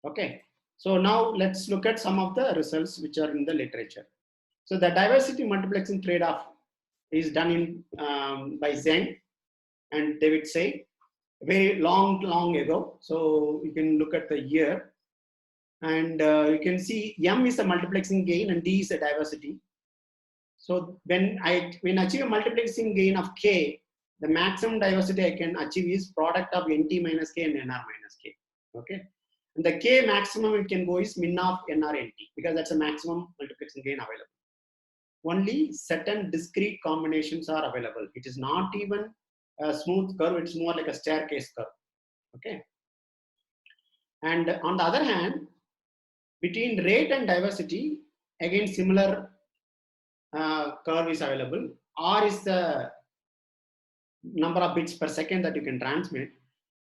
okay, so now let's look at some of the results which are in the literature. So the diversity multiplexing trade-off is done in by Zeng and David Say very long ago. So you can look at the year, and you can see M is the multiplexing gain and D is the diversity. So when I achieve a multiplexing gain of K, the maximum diversity I can achieve is product of NT minus K and NR minus K. Okay, and the K maximum it can go is min of NR NT, because that's the maximum multiplexing gain available. Only certain discrete combinations are available. It is not even a smooth curve, it's more like a staircase curve. Okay, and on the other hand, between rate and diversity, again similar curve is available. R is the number of bits per second that you can transmit,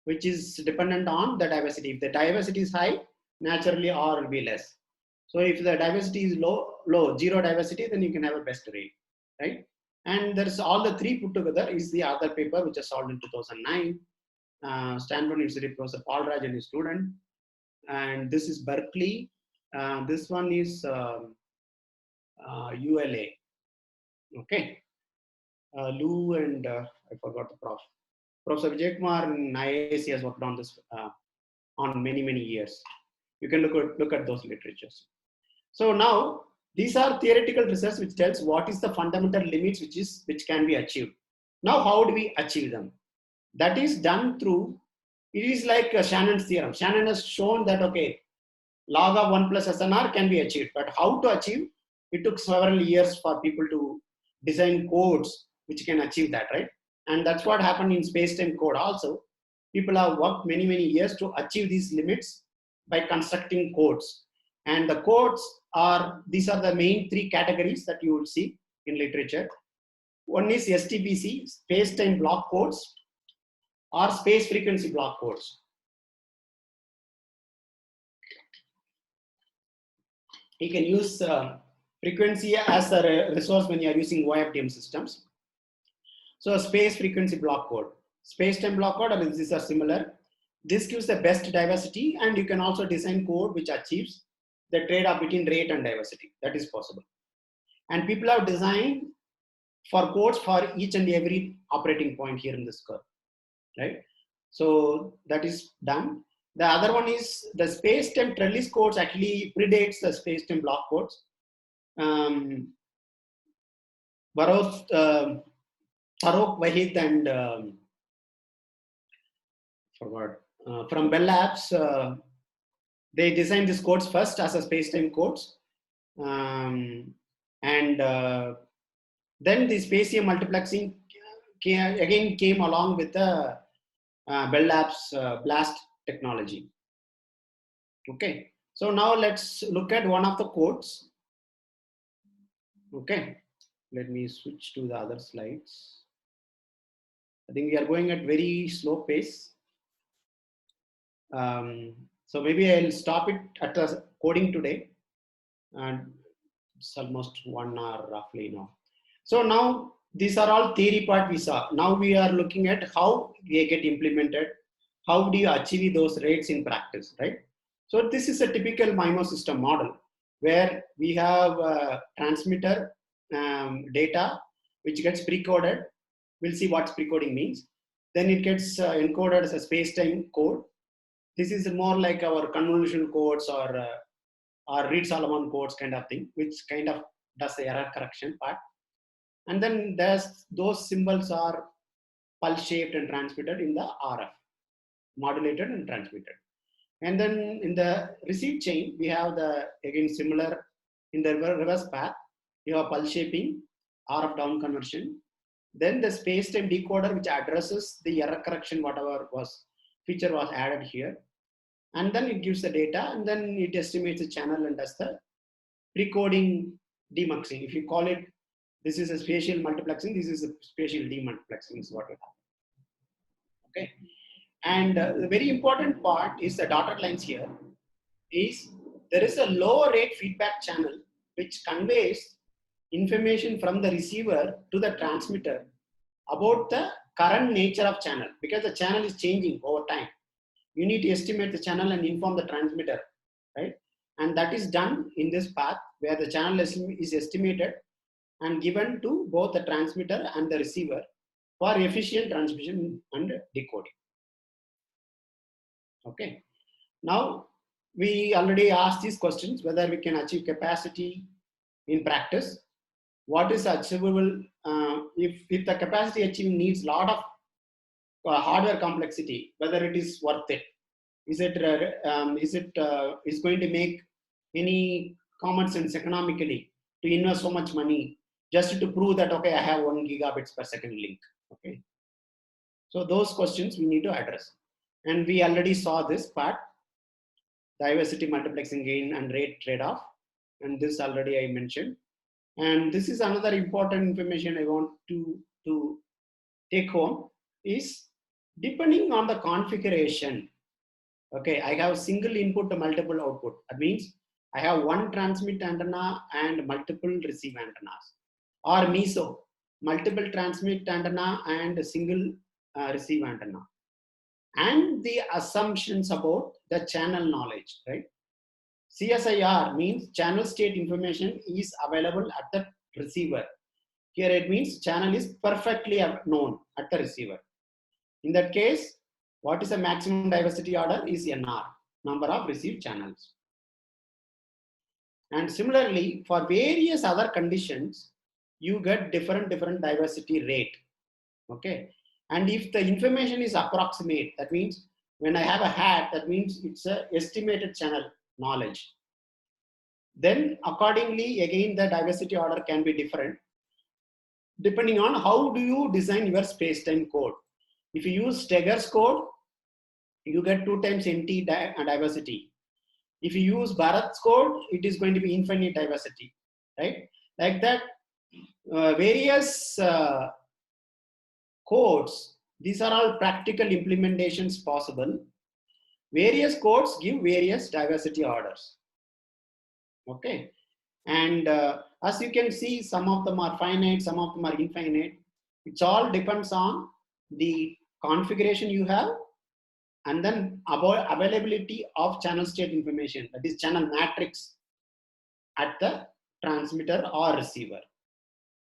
which is dependent on the diversity. If the diversity is high, naturally R will be less. So if the diversity is low, zero diversity, then you can have a best rate, right? And there's all the three put together is the other paper which was solved in 2009. Stanford University Professor Paul Raj and his student. And this is Berkeley. This one is ULA. Okay. Lou and I forgot the prof. Professor Vijay Kumar in IISc has worked on this on many years. You can look at those literatures. So now these are theoretical research which tells what is the fundamental limits which can be achieved. Now how do we achieve them? That is done through, it is like Shannon's theorem. Shannon has shown that okay, log of 1 plus SNR can be achieved, but how to achieve? It took several years for people to design codes which can achieve that, right? And that's what happened in space-time code also. People have worked many years to achieve these limits by constructing codes. And the codes are, these are the main three categories that you will see in literature. One is STBC, space-time block codes, or space frequency block codes. You can use frequency as a resource when you are using OFDM systems. So a space frequency block code, space-time block code, or these are similar. This gives the best diversity, and you can also design code which achieves the trade-off between rate and diversity. That is possible. And people have designed for codes for each and every operating point here in this curve, right? So that is done. The other one is the space-time trellis codes actually predates the space-time block codes. Farokh Wahid and from Bell Labs, they designed these codes first as a space-time codes, and then the spatial multiplexing came along with the Bell Labs BLAST technology. Okay, so now let's look at one of the codes. Okay, let me switch to the other slides. I think we are going at very slow pace. So maybe I'll stop it at the coding today. And it's almost 1 hour roughly now. So now these are all theory part we saw. Now we are looking at how they get implemented. How do you achieve those rates in practice, right? So this is a typical MIMO system model where we have a transmitter data which gets pre-coded. We'll see what pre-coding means. Then it gets encoded as a space-time code. This is more like our convolutional codes or Reed-Solomon codes kind of thing, which kind of does the error correction part. And then those symbols are pulse-shaped and transmitted in the RF, modulated and transmitted. And then in the receive chain, we have the, again, similar in the reverse path, you have pulse shaping, RF down conversion. Then the space-time decoder, which addresses the error correction, whatever feature was added here. And then it gives the data, and then it estimates the channel and does the precoding demuxing. If you call it, this is a spatial multiplexing, this is a spatial demultiplexing is what we have. Okay. And the very important part is the dotted lines here is there is a low rate feedback channel which conveys information from the receiver to the transmitter about the current nature of channel, because the channel is changing over time. You need to estimate the channel and inform the transmitter, right? And that is done in this path where the channel is estimated and given to both the transmitter and the receiver for efficient transmission and decoding. Okay. Now, we already asked these questions, whether we can achieve capacity in practice. What is achievable if the capacity achieving needs a lot of hardware complexity, whether it is worth it? Is going to make any common sense economically to invest so much money just to prove that, okay, I have 1 gigabits per second link? Okay. So those questions we need to address. And we already saw this part, diversity, multiplexing gain, and rate trade-off. And this already I mentioned. And this is another important information I want to take home is depending on the configuration. Okay, I have single input to multiple output. That means I have one transmit antenna and multiple receive antennas. Or MISO, multiple transmit antenna and a single receive antenna. And the assumptions about the channel knowledge, right? CSIR means channel state information is available at the receiver. Here it means channel is perfectly known at the receiver. In that case, what is the maximum diversity order is NR, number of received channels. And similarly, for various other conditions, you get different diversity rate. Okay. And if the information is approximate, that means when I have a hat, that means it's an estimated channel knowledge. Then accordingly, again, the diversity order can be different depending on how do you design your space-time code. If you use Steger's code, you get 2 times NT diversity. If you use Bharat's code, it is going to be infinite diversity, right? Like that, various codes, these are all practical implementations possible. Various codes give various diversity orders. Okay. And as you can see, some of them are finite, some of them are infinite. It all depends on the configuration you have and then about availability of channel state information, that is channel matrix at the transmitter or receiver.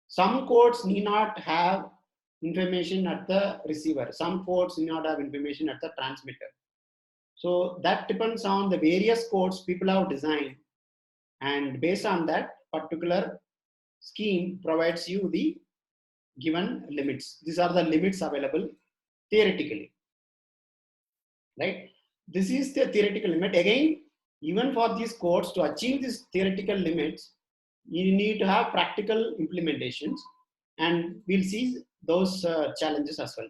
Some codes need not have information at the receiver. Some codes need not have information at the transmitter. So that depends on the various codes people have designed, and based on that particular scheme provides you the given limits. These are the limits available theoretically, right? This is the theoretical limit. Again, even for these codes to achieve these theoretical limits, you need to have practical implementations, and we'll see those challenges as well.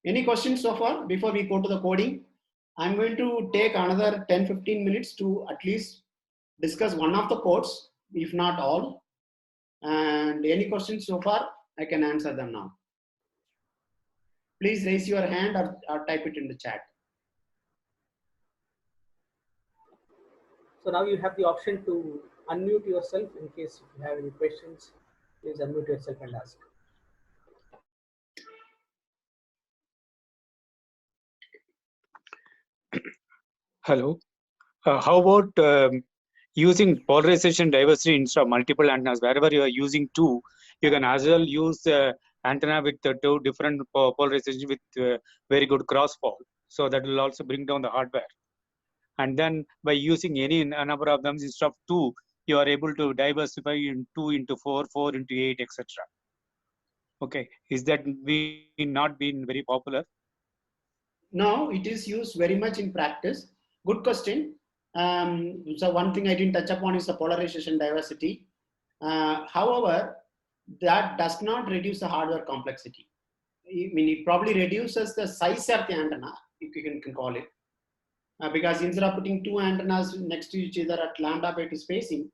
Any questions so far before we go to the coding? I'm going to take another 10-15 minutes to at least discuss one of the codes, if not all. And any questions so far, I can answer them now. Please raise your hand or type it in the chat. So now you have the option to unmute yourself in case you have any questions. Please unmute yourself and ask. Hello. How about using polarization diversity instead of multiple antennas? Wherever you are using 2, you can as well use the antenna with 2 different polarization with very good crossfall. So that will also bring down the hardware. And then by using any number of them instead of 2, you are able to diversify in 2 into 4, 4 into 8, etc. Okay, is that not been very popular? no, it is used very much in practice. Good question. So one thing I didn't touch upon is the polarization diversity. However, that does not reduce the hardware complexity. I mean, it probably reduces the size of the antenna, if you can call it. Because instead of putting two antennas next to each other at lambda by 2 spacing,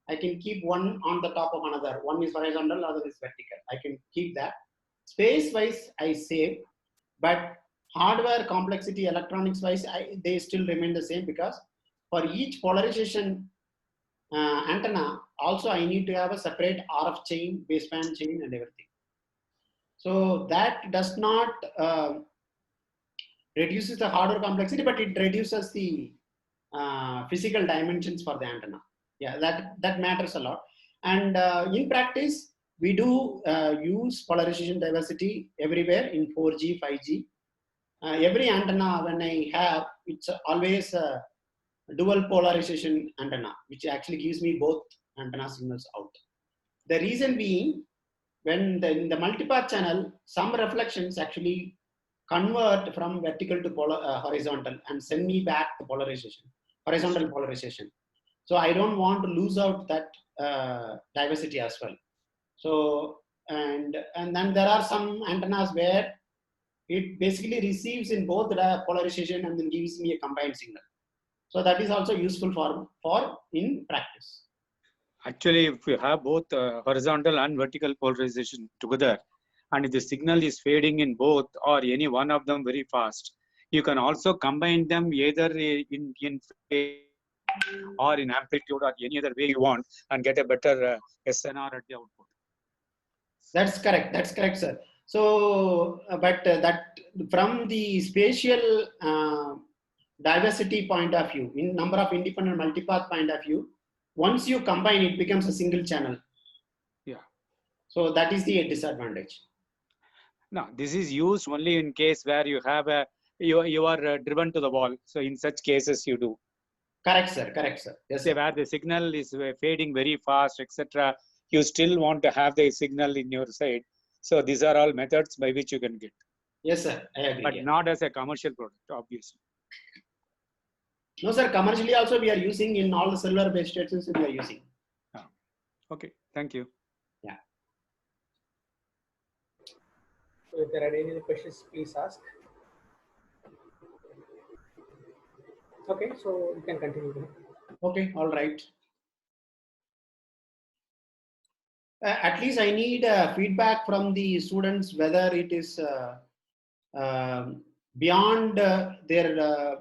I can keep one on the top of another. One is horizontal, other is vertical. I can keep that. Space-wise, I save, but hardware complexity, electronics-wise, they still remain the same, because for each polarization antenna, also I need to have a separate RF chain, baseband chain, and everything. So that does not reduces the hardware complexity, but it reduces the physical dimensions for the antenna. Yeah, that matters a lot. And in practice, we do use polarization diversity everywhere in 4G, 5G. Every antenna when I have, it's always a dual polarization antenna, which actually gives me both antenna signals out. The reason being, when in the multipath channel, some reflections actually convert from vertical to horizontal and send me back the polarization, horizontal polarization. So I don't want to lose out that diversity as well. So, and then there are some antennas where it basically receives in both the polarization and then gives me a combined signal. So that is also useful for in practice. Actually, if you have both horizontal and vertical polarization together, and if the signal is fading in both or any one of them very fast, you can also combine them either in phase or in amplitude or any other way you want and get a better SNR at the output. That's correct. That's correct, sir. So, but that from the spatial diversity point of view, in number of independent multipath point of view, once you combine, it becomes a single channel. Yeah. So that is the disadvantage. No, this is used only in case where you have you are driven to the wall. So in such cases you do. Correct, sir. Correct, sir. Yes, sir. Where the signal is fading very fast, etc. You still want to have the signal in your side. So these are all methods by which you can get. Yes, sir. I agree. But not as a commercial product, obviously. No, sir. Commercially also we are using in all the cellular-based stations we are using. Okay. Thank you. Yeah. So if there are any other questions, please ask. Okay, so you can continue. Okay, all right. At least I need feedback from the students whether it is beyond their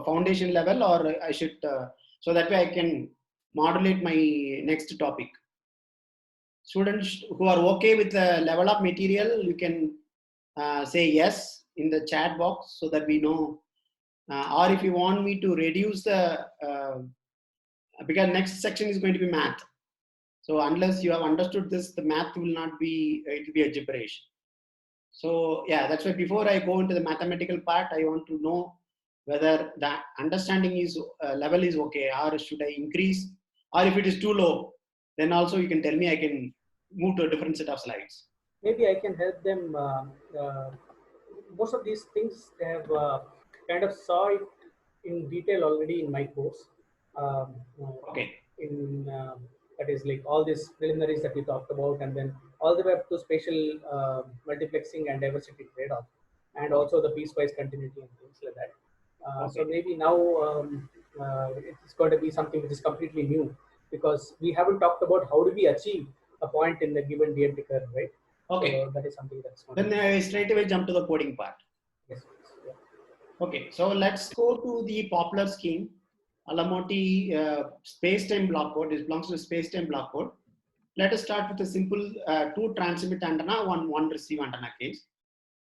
foundation level, or I should, so that way I can modulate my next topic. Students who are okay with the level of material, you can say yes in the chat box so that we know. Or if you want me to reduce the, because next section is going to be math. So unless you have understood this, the math will not be, it will be a gibberish. So yeah, that's why before I go into the mathematical part, I want to know whether the understanding is level is okay, or should I increase, or if it is too low, then also you can tell me, I can move to a different set of slides. Maybe I can help them. Most of these things they have kind of saw it in detail already in my course. Okay. That is like all these preliminaries that we talked about, and then all the way up to spatial multiplexing and diversity trade-off, and also the piecewise continuity and things like that. Okay. So maybe now it's going to be something which is completely new, because we haven't talked about how do we achieve a point in the given DMT curve, right? Okay. So that is something that's then I straight away jump to the coding part. Yes. Yeah. Okay, so let's go to the popular scheme. Alamotti space-time block code. It belongs to space-time block code. Let us start with a simple two transmit antenna, one receive antenna case.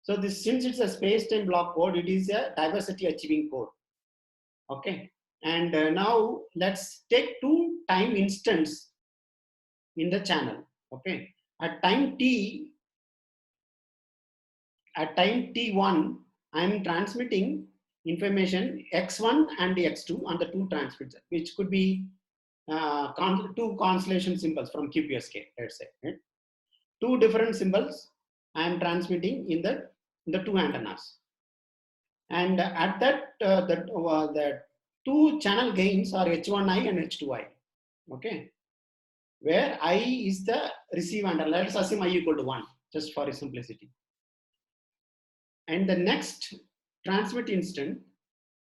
So this, since it's a space-time block code, it is a diversity achieving code. Okay, and now let's take two time instants in the channel. Okay, at time t1, I am transmitting information x1 and x2 on the two transmitters, which could be two constellation symbols from QPSK, let's say. Right? Two different symbols I am transmitting in the two antennas. And at that, the two channel gains are H1i and H2i. Okay, where I is the receive antenna. Let's assume I equal to 1, just for simplicity. And the next transmit instant,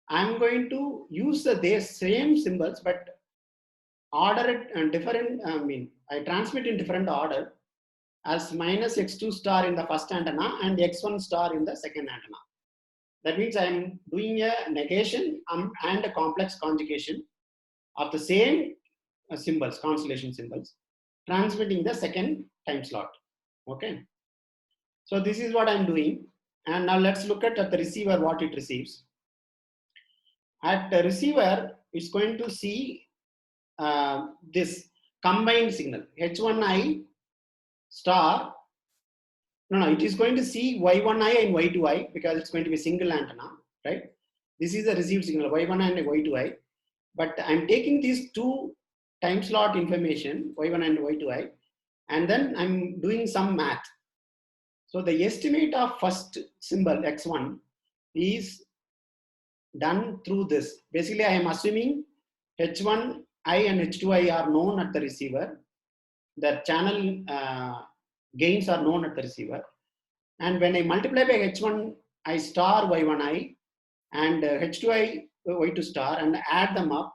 I'm going to use the same symbols, but order it and different. I transmit in different order as minus x2 star in the first antenna and x1 star in the second antenna. That means I'm doing a negation and a complex conjugation of the same symbols, constellation symbols, transmitting the second time slot. Okay. So this is what I'm doing. And now let's look at the receiver, what it receives. At the receiver, it's going to see this combined signal, H1i star. No, it is going to see Y1i and Y2i because it's going to be a single antenna, right? This is the received signal, Y1i and Y2i. But I'm taking these two time slot information, Y1 and Y2i, and then I'm doing some math. So the estimate of first symbol X1 is done through this. Basically, I am assuming H1i and H2i are known at the receiver. The channel gains are known at the receiver. And when I multiply by H1i star Y1i and H2i Y2 star and add them up,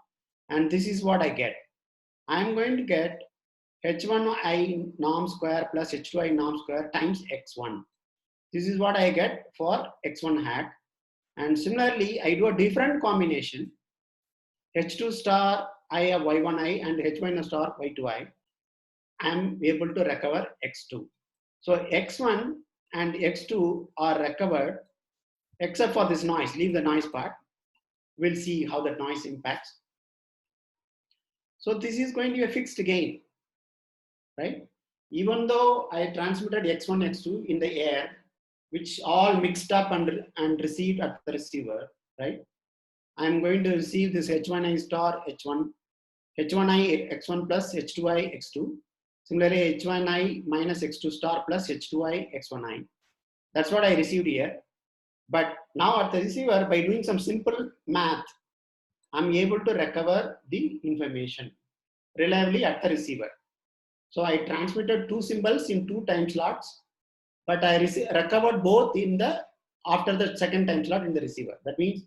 and this is what I get. I'm going to get H1i norm square plus H2i norm square times X1. This is what I get for X1 hat. And similarly, I do a different combination, H2 star I of Y1i and H1 star Y2i. I'm able to recover X2. So X1 and X2 are recovered, except for this noise. Leave the noise part. We'll see how the noise impacts. So this is going to be a fixed gain, right? Even though I transmitted X1, X2 in the air, which all mixed up and received at the receiver, right? I'm going to receive this H1i star H1, H1i X1 plus H2i X2. Similarly, H1i minus X2 star plus H2i X1i. That's what I received here. But now at the receiver, by doing some simple math, I'm able to recover the information reliably at the receiver. So I transmitted two symbols in two time slots, but I recovered both in the after the second time slot in the receiver. That means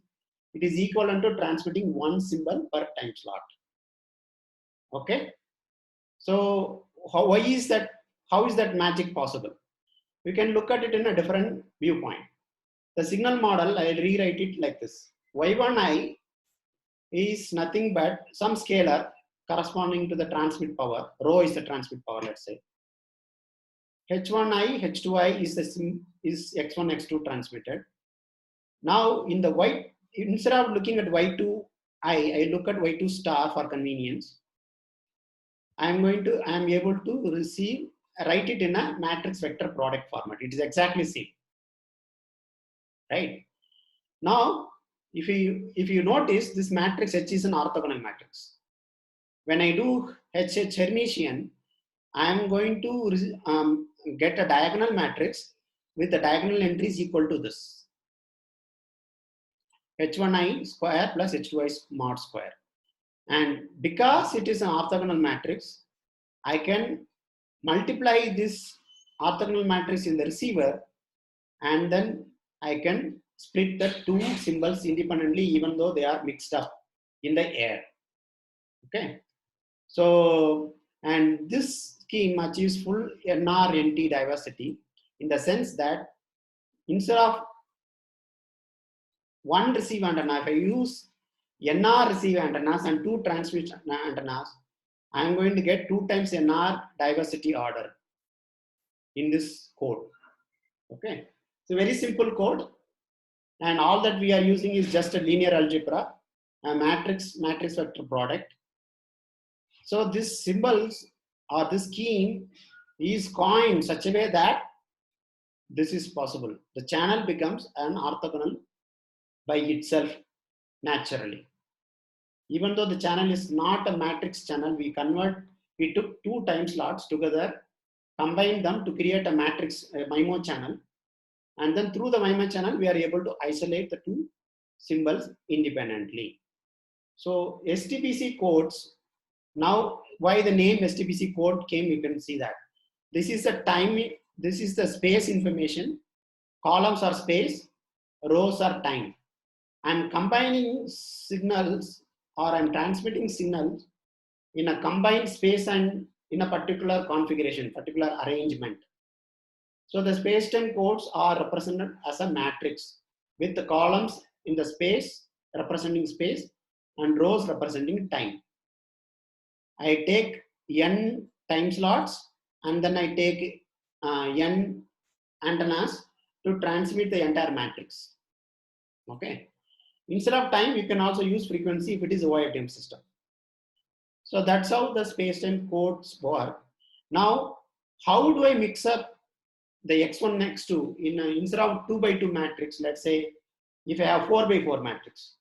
it is equivalent to transmitting one symbol per time slot. Okay. So how is that magic possible? We can look at it in a different viewpoint. The signal model, I'll rewrite it like this. Y1i is nothing but some scalar corresponding to the transmit power. Rho is the transmit power, let's say. H1i, H2i is X1, X2 transmitted. Now in the Y, instead of looking at Y2i, I look at Y2 star for convenience. I'm able to write it in a matrix vector product format. It is exactly same, right? Now, if you notice, this matrix H is an orthogonal matrix. When I do HH Hermitian, I am going to get a diagonal matrix with the diagonal entries equal to this. H1i square plus H2i mod square. And because it is an orthogonal matrix, I can multiply this orthogonal matrix in the receiver, and then I can split the two symbols independently, even though they are mixed up in the air. Okay. So, and this scheme achieves full NR-NT diversity in the sense that instead of one receive antenna, if I use NR receive antennas and two transmit antennas, I am going to get 2 times NR diversity order in this code. Okay, it's a very simple code, and all that we are using is just a linear algebra, a matrix vector product. So this symbols or this scheme is coined such a way that this is possible. The channel becomes an orthogonal by itself naturally. Even though the channel is not a matrix channel, we took two time slots together, combined them to create a matrix, a MIMO channel. And then through the MIMO channel, we are able to isolate the two symbols independently. So STPC codes, now why the name STPC code came, you can see that. This is the time, this is the space information, columns are space, rows are time. I'm combining signals, or I'm transmitting signals in a combined space and in a particular configuration, particular arrangement. So the space-time codes are represented as a matrix with the columns in the space representing space and rows representing time. I take n time slots and then I take n antennas to transmit the entire matrix. Okay. Instead of time, you can also use frequency if it is a OFDM system. So that's how the space-time codes work. Now, how do I mix up the x1, x2 in instead of 2 by 2 matrix? Let's say if I have 4 by 4 matrix,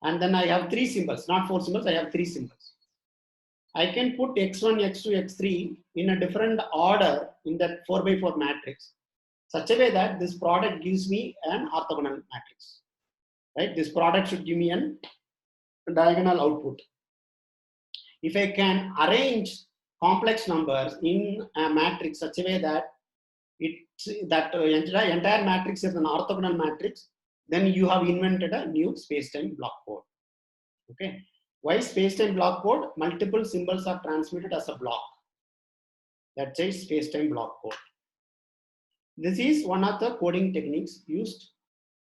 and then I have 3 symbols, not 4 symbols, I have 3 symbols. I can put x1, x2, x3 in a different order in that 4 by 4 matrix, such a way that this product gives me an orthogonal matrix. Right? This product should give me a diagonal output. If I can arrange complex numbers in a matrix such a way that entire matrix is an orthogonal matrix, then you have invented a new space-time block code. Okay. Why space-time block code? Multiple symbols are transmitted as a block. That's a space-time block code. This is one of the coding techniques used,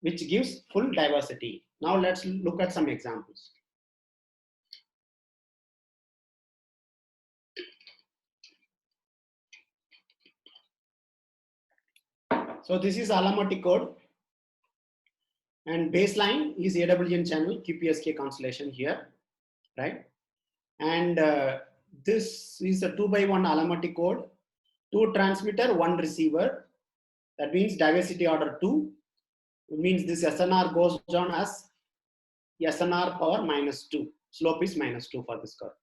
which gives full diversity. Now let's look at some examples. So this is Alamaty code, and baseline is AWN channel QPSK constellation here, right? And this is a 2 by 1 Alamaty code, 2 transmitter, 1 receiver. That means diversity order 2. It means this SNR goes down as SNR power -2. Slope is -2 for this curve.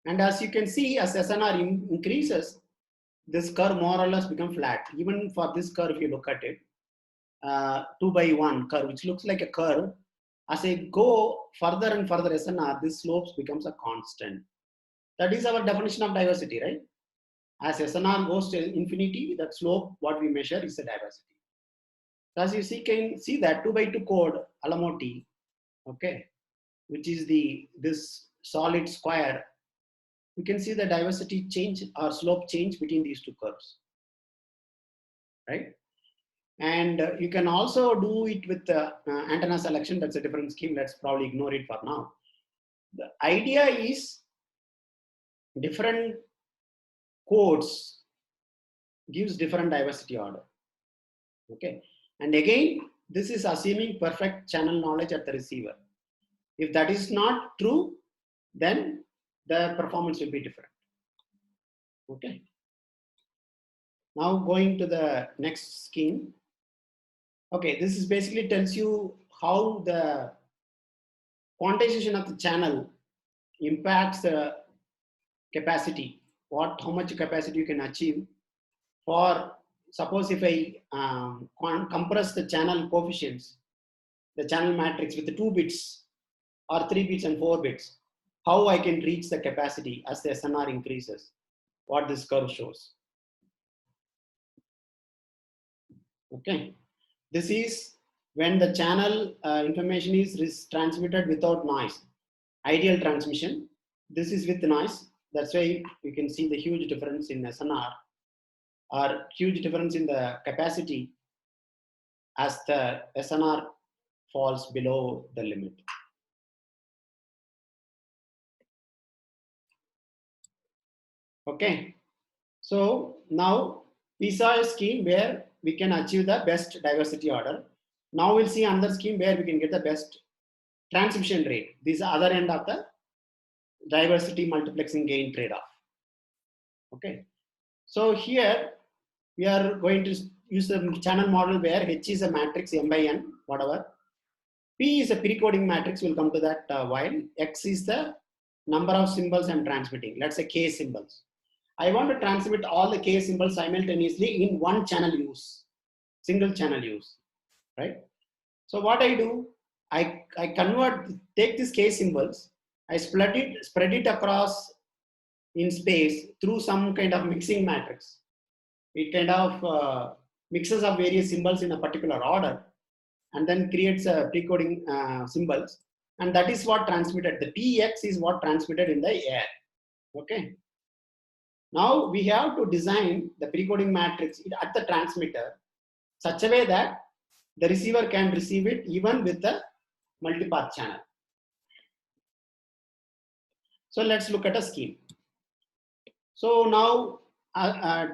And as you can see, as SNR increases, this curve more or less becomes flat. Even for this curve, if you look at it, 2 by 1 curve, which looks like a curve, as I go further and further SNR, this slope becomes a constant. That is our definition of diversity, right? As SNR goes to infinity, that slope, what we measure, is the diversity. So as you see, can see that 2 by 2 code, Alamaty, okay, which is this solid square, you can see the diversity change or slope change between these two curves, right? And you can also do it with antenna selection. That's a different scheme. Let's probably ignore it for now. The idea is different codes gives different diversity order. Okay. And again, this is assuming perfect channel knowledge at the receiver. If that is not true, then the performance will be different. Okay. Now going to the next scheme. Okay, this is basically tells you how the quantization of the channel impacts the capacity, how much capacity you can achieve. For suppose if I compress the channel coefficients, the channel matrix with the 2 bits or 3 bits and 4 bits, how I can reach the capacity as the SNR increases, what this curve shows. Okay. This is when the channel information is transmitted without noise. Ideal transmission. This is with noise. That's why you can see the huge difference in SNR or huge difference in the capacity as the SNR falls below the limit. Okay. So now we saw a scheme where we can achieve the best diversity order. Now we'll see another scheme where we can get the best transmission rate. This is the other end of the diversity multiplexing gain trade-off. Okay. So here we are going to use the channel model where H is a matrix M by N, whatever. P is a pre-coding matrix. We'll come to that while. X is the number of symbols I'm transmitting. Let's say K symbols. I want to transmit all the K symbols simultaneously in one channel use, single channel use, right? So what I do, I take these K symbols, I spread it across in space through some kind of mixing matrix. It kind of mixes up various symbols in a particular order and then creates a precoding symbols. And that is what transmitted. The PX is what transmitted in the air. Okay. Now we have to design the precoding matrix at the transmitter such a way that the receiver can receive it even with the multipath channel. So let's look at a scheme. So now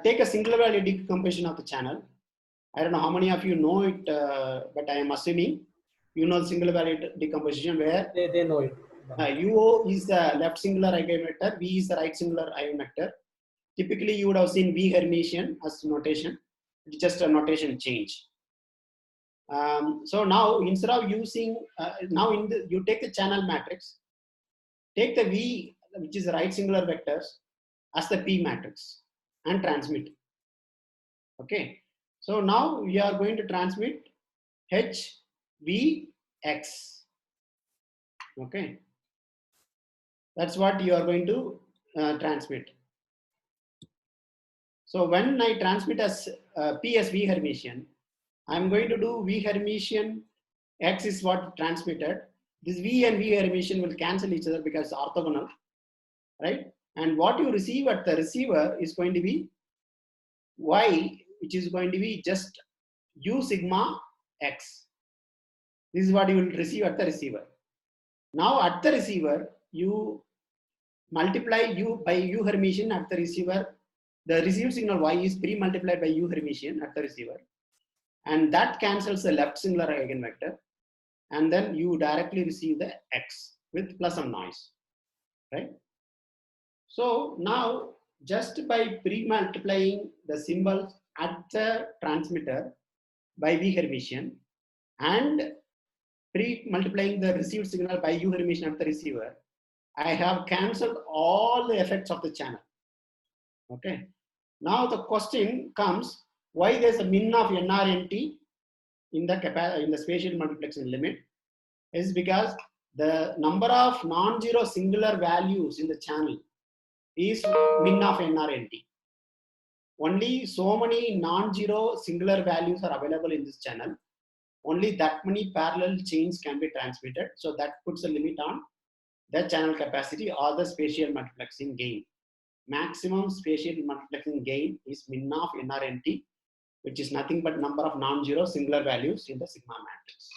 take a single value decomposition of the channel. I don't know how many of you know it, but I am assuming you know the single value decomposition where they know it. UO is the left singular eigenvector, V is the right singular eigenvector. Typically, you would have seen V Hermitian as notation. It's just a notation change. So now instead of using, you take the channel matrix, take the V, which is the right singular vectors, as the P matrix and transmit. Okay. So now we are going to transmit H, V, X. Okay. That's what you are going to transmit. So when I transmit as P as V Hermitian, I'm going to do V Hermitian, X is what transmitted. This V and V Hermitian will cancel each other because it's orthogonal, right? And what you receive at the receiver is going to be Y, which is going to be just U sigma X. This is what you will receive at the receiver. Now at the receiver, you multiply U by U Hermitian at the receiver. The received signal Y is pre-multiplied by U Hermitian at the receiver. And that cancels the left singular eigenvector. And then you directly receive the X with plus some noise, right? So now just by pre-multiplying the symbols at the transmitter by V Hermitian and pre-multiplying the received signal by U Hermitian at the receiver, I have cancelled all the effects of the channel. Okay. Now the question comes, why there's a min of NRNT in the spatial multiplexing limit is because the number of non-zero singular values in the channel is min of NRNT. Only so many non-zero singular values are available in this channel. Only that many parallel chains can be transmitted. So that puts a limit on the channel capacity or the spatial multiplexing gain. Maximum spatial multiplexing gain is min of NRNT, which is nothing but number of non-zero singular values in the sigma matrix.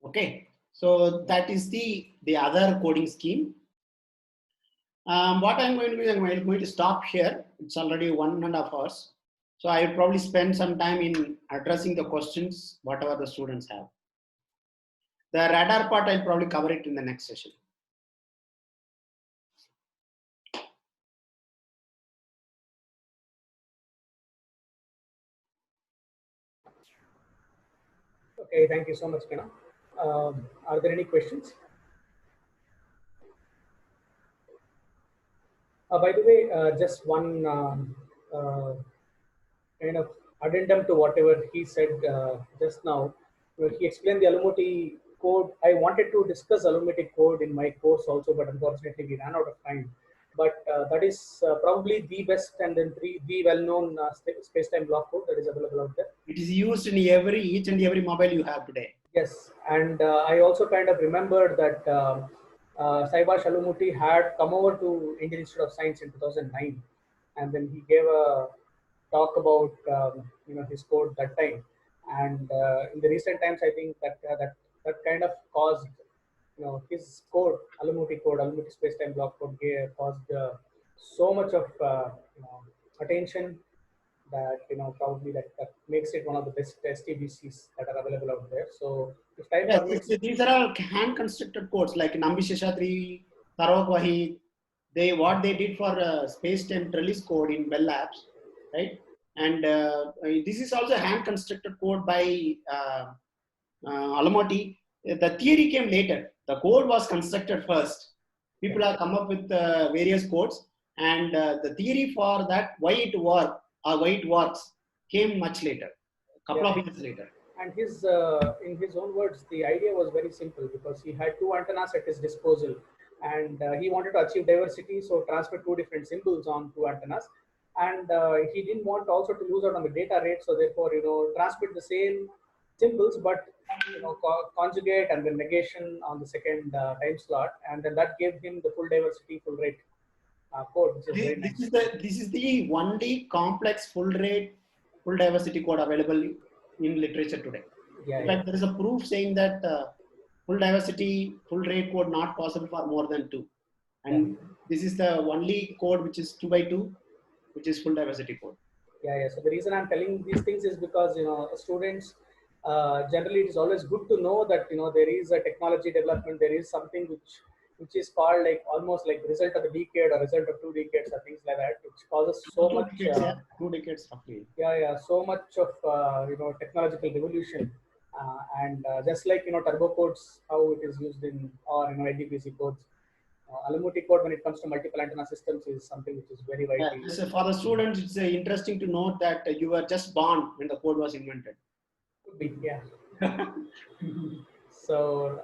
Okay, so that is the other coding scheme. What I'm going to do is I'm going to stop here. It's already 1.5 hours. So I will probably spend some time in addressing the questions, whatever the students have. The radar part, I'll probably cover it in the next session. Okay, thank you so much, Kena. Are there any questions? By the way, just one kind of addendum to whatever he said just now. He explained the Alumoti code. I wanted to discuss Alumoti code in my course also, but unfortunately we ran out of time. But that is probably the best and then the well-known space-time block code that is available out there. It is used in each and every mobile you have today. Yes, and I also kind of remembered that Saibash Alumuti had come over to Indian Institute of Science in 2009, and then he gave a talk about his code that time. And in the recent times, I think that that kind of caused his code, Alumuti space-time block code, caused so much of attention that probably that makes it one of the best STBCs that are available out there. So if time permits, these are all hand constructed codes like Nambi Sheshatri, Sarawak Wahi. What they did for space-time release code in Bell Labs, right? And this is also a hand constructed code by Alumuti. The theory came later. The code was constructed first. People have come up with various codes, and the theory for that why it works came much later, couple of years later. And his, in his own words, the idea was very simple because he had two antennas at his disposal, and he wanted to achieve diversity, so transfer two different symbols on two antennas, and he didn't want also to lose out on the data rate, so therefore, transmit the same symbols, but conjugate and then negation on the second time slot, and then that gave him the full diversity, full rate code, which is very nice. This is the only complex full rate, full diversity code available in literature today. In fact, there is a proof saying that full diversity, full rate code not possible for more than 2. And this is the only code which is 2 by 2, which is full diversity code. So the reason I'm telling these things is because students generally it is always good to know that there is a technology development, there is something which is called like almost like result of the decade or result of 2 decades or things like that, which causes so much 2 decades roughly. So much of technological revolution, and just like turbo codes, how it is used in, or IDPC codes, Alamuti code when it comes to multiple antenna systems is something which is very widely. So for the students, it's interesting to note that you were just born when the code was invented. Could be, So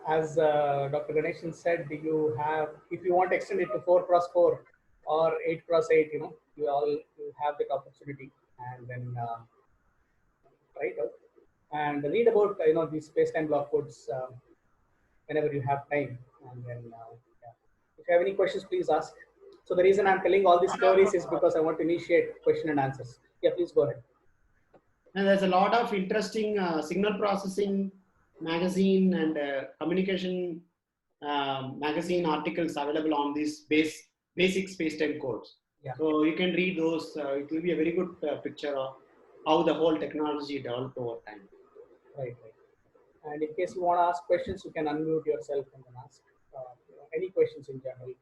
as Dr. Ganeshan said, you have, if you want to extend it to 4x4 or 8x8, you all have that opportunity, and then try it out and read about these space-time block codes whenever you have time. And then if you have any questions, please ask. So the reason I'm telling all these stories is because I want to initiate question and answers. Please go ahead. And there's a lot of interesting signal processing magazine and communication magazine articles available on these basic space-time codes. So you can read those. It will be a very good picture of how the whole technology developed over time. Right. And in case you want to ask questions, you can unmute yourself and then ask any questions in general.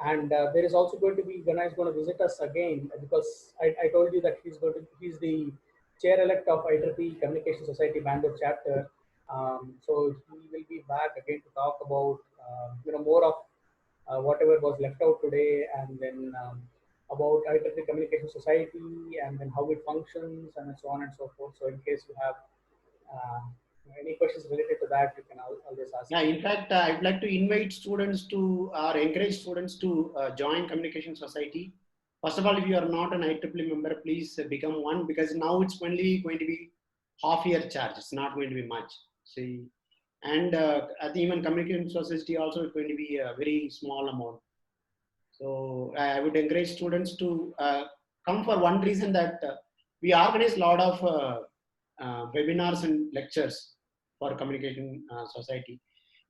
And there is also going to be, Gana is going to visit us again, because I told you that he's the chair-elect of IEEE Communication Society Bangalore chapter. So he will be back again to talk about more of whatever was left out today, and then about IEEE Communication Society, and then how it functions, and so on and so forth. So in case you have any questions related to that, you can always ask. In fact, I'd like to invite students to, or encourage students to join Communication Society. First of all, if you are not an IEEE member, please become one, because now it's only going to be half-year charge. It's not going to be much. See, and even Communication Society also is going to be a very small amount. So I would encourage students to come for one reason, that we organize a lot of webinars and lectures for Communication Society.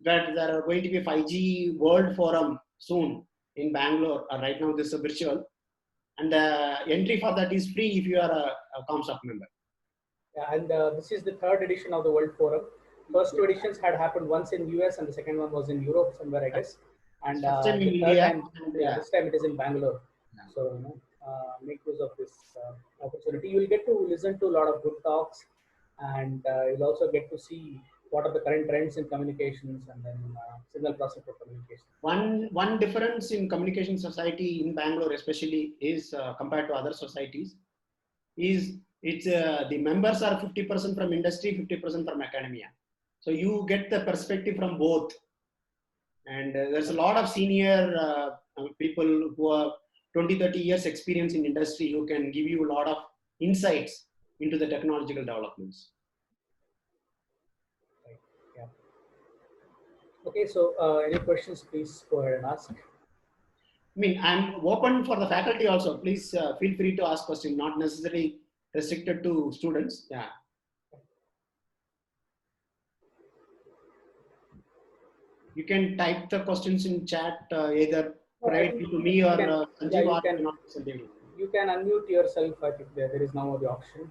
But there are going to be a 5G World Forum soon in Bangalore. Right now, this is a virtual, and the entry for that is free if you are a ComSoc member. And this is the 3rd edition of the World Forum. First 2 editions had happened once in US, and the second one was in Europe somewhere, I guess. And the third time, this time it is in Bangalore. So make use of this opportunity. You will get to listen to a lot of good talks, and you'll also get to see what are the current trends in communications, and then signal processing for communication. One difference in Communication Society in Bangalore especially is compared to other societies is the members are 50% from industry, 50% from academia. So you get the perspective from both. And there's a lot of senior people who have 20-30 years experience in industry who can give you a lot of insights into the technological developments. Okay, so any questions, please go ahead and ask. I mean, I'm open for the faculty also. Please feel free to ask questions, not necessarily restricted to students. You can type the questions in chat, either privately to me or Sanjeev. You can unmute yourself. I think there is now the option.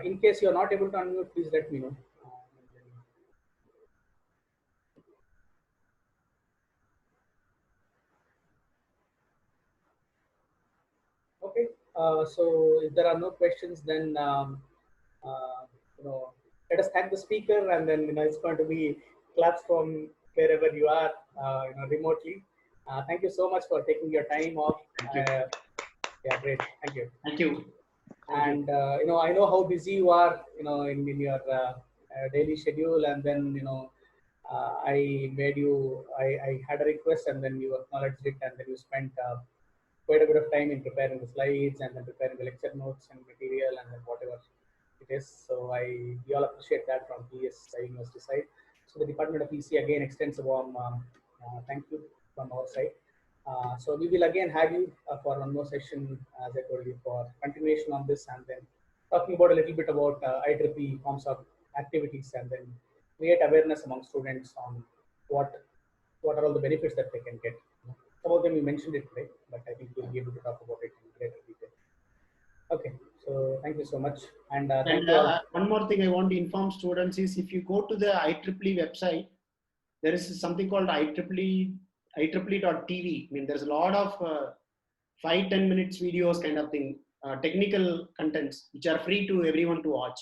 In case you are not able to unmute, please let me know. Okay, so if there are no questions, then let us thank the speaker, and then it's going to be claps from wherever you are, remotely. Thank you so much for taking your time off. Thank you. Yeah, great. Thank you. Thank you. And I know how busy you are, in your daily schedule, and then I had a request, and then you acknowledged it, and then you spent quite a bit of time in preparing the slides, and then preparing the lecture notes and material, and then whatever it is. So we all appreciate that from PS University side. So the Department of EC again extends a warm thank you from our side. So we will again have you for one more session, as I told you, for continuation on this, and then talking about a little bit about IEEE forms of activities, and then create awareness among students on what are all the benefits that they can get. Some of them you mentioned it today, but I think we'll be able to talk about it in greater detail. Okay, so thank you so much, and thank you all. One more thing I want to inform students is, if you go to the IEEE website, there is something called IEEE.tv. I mean, there's a lot of 5-10 minutes videos kind of thing, technical contents, which are free to everyone to watch.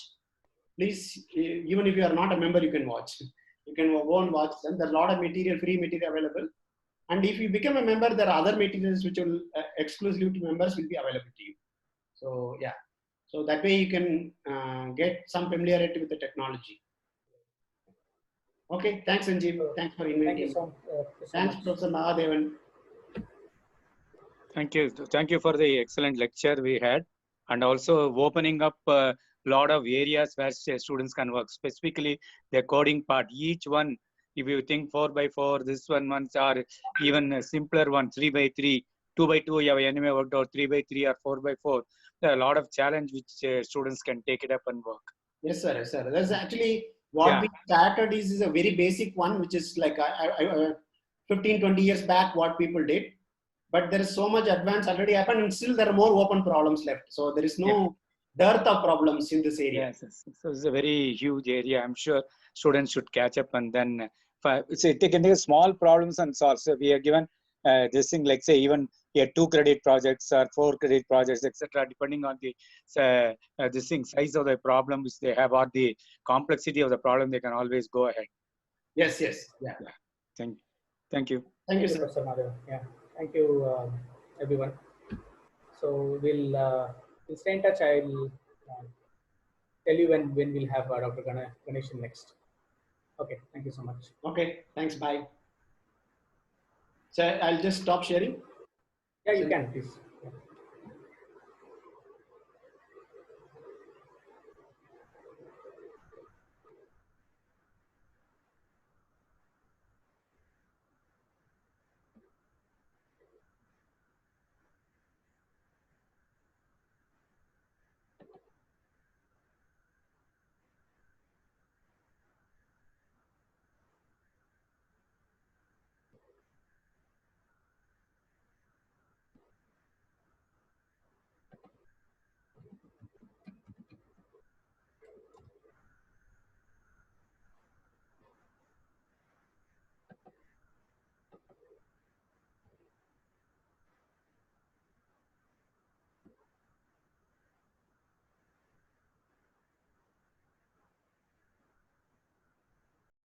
Please, even if you are not a member, you can watch. You can go and watch them. There's a lot of material, free material available. And if you become a member, there are other materials which will exclusively to members will be available to you. So yeah, so that way you can get some familiarity with the technology. Okay, thanks Sanjeev. Thanks for inviting. Thank you so Thanks, much. Professor Mahadevan. Thank you. Thank you for the excellent lecture we had, and also opening up a lot of areas where students can work, specifically the coding part. Each one, if you think 4x4, this ones are even a simpler one, 3x3, 2x2, you have anyway worked out 3x3 or 4x4. There are a lot of challenge which students can take it up and work. Yes, sir. Yes, sir. That's actually what we started is a very basic one, which is like 15, 20 years back, what people did. But there is so much advance already happened, and still there are more open problems left. So there is no dearth of problems in this area. Yes. So it's a very huge area. I'm sure students should catch up, and then they can take small problems and solve. So we are given this thing, like say even 2 credit projects or 4 credit projects, etc. Depending on the this thing size of the problem which they have or the complexity of the problem, they can always go ahead. Yes. Yeah. Thank you. Thank you, sir. Professor Madhav. Yeah. Thank you, everyone. So we'll stay in touch. I'll tell you when we'll have Dr. Ganeshan next. Okay. Thank you so much. Okay. Thanks. Bye. So I'll just stop sharing. Yeah, you can, please.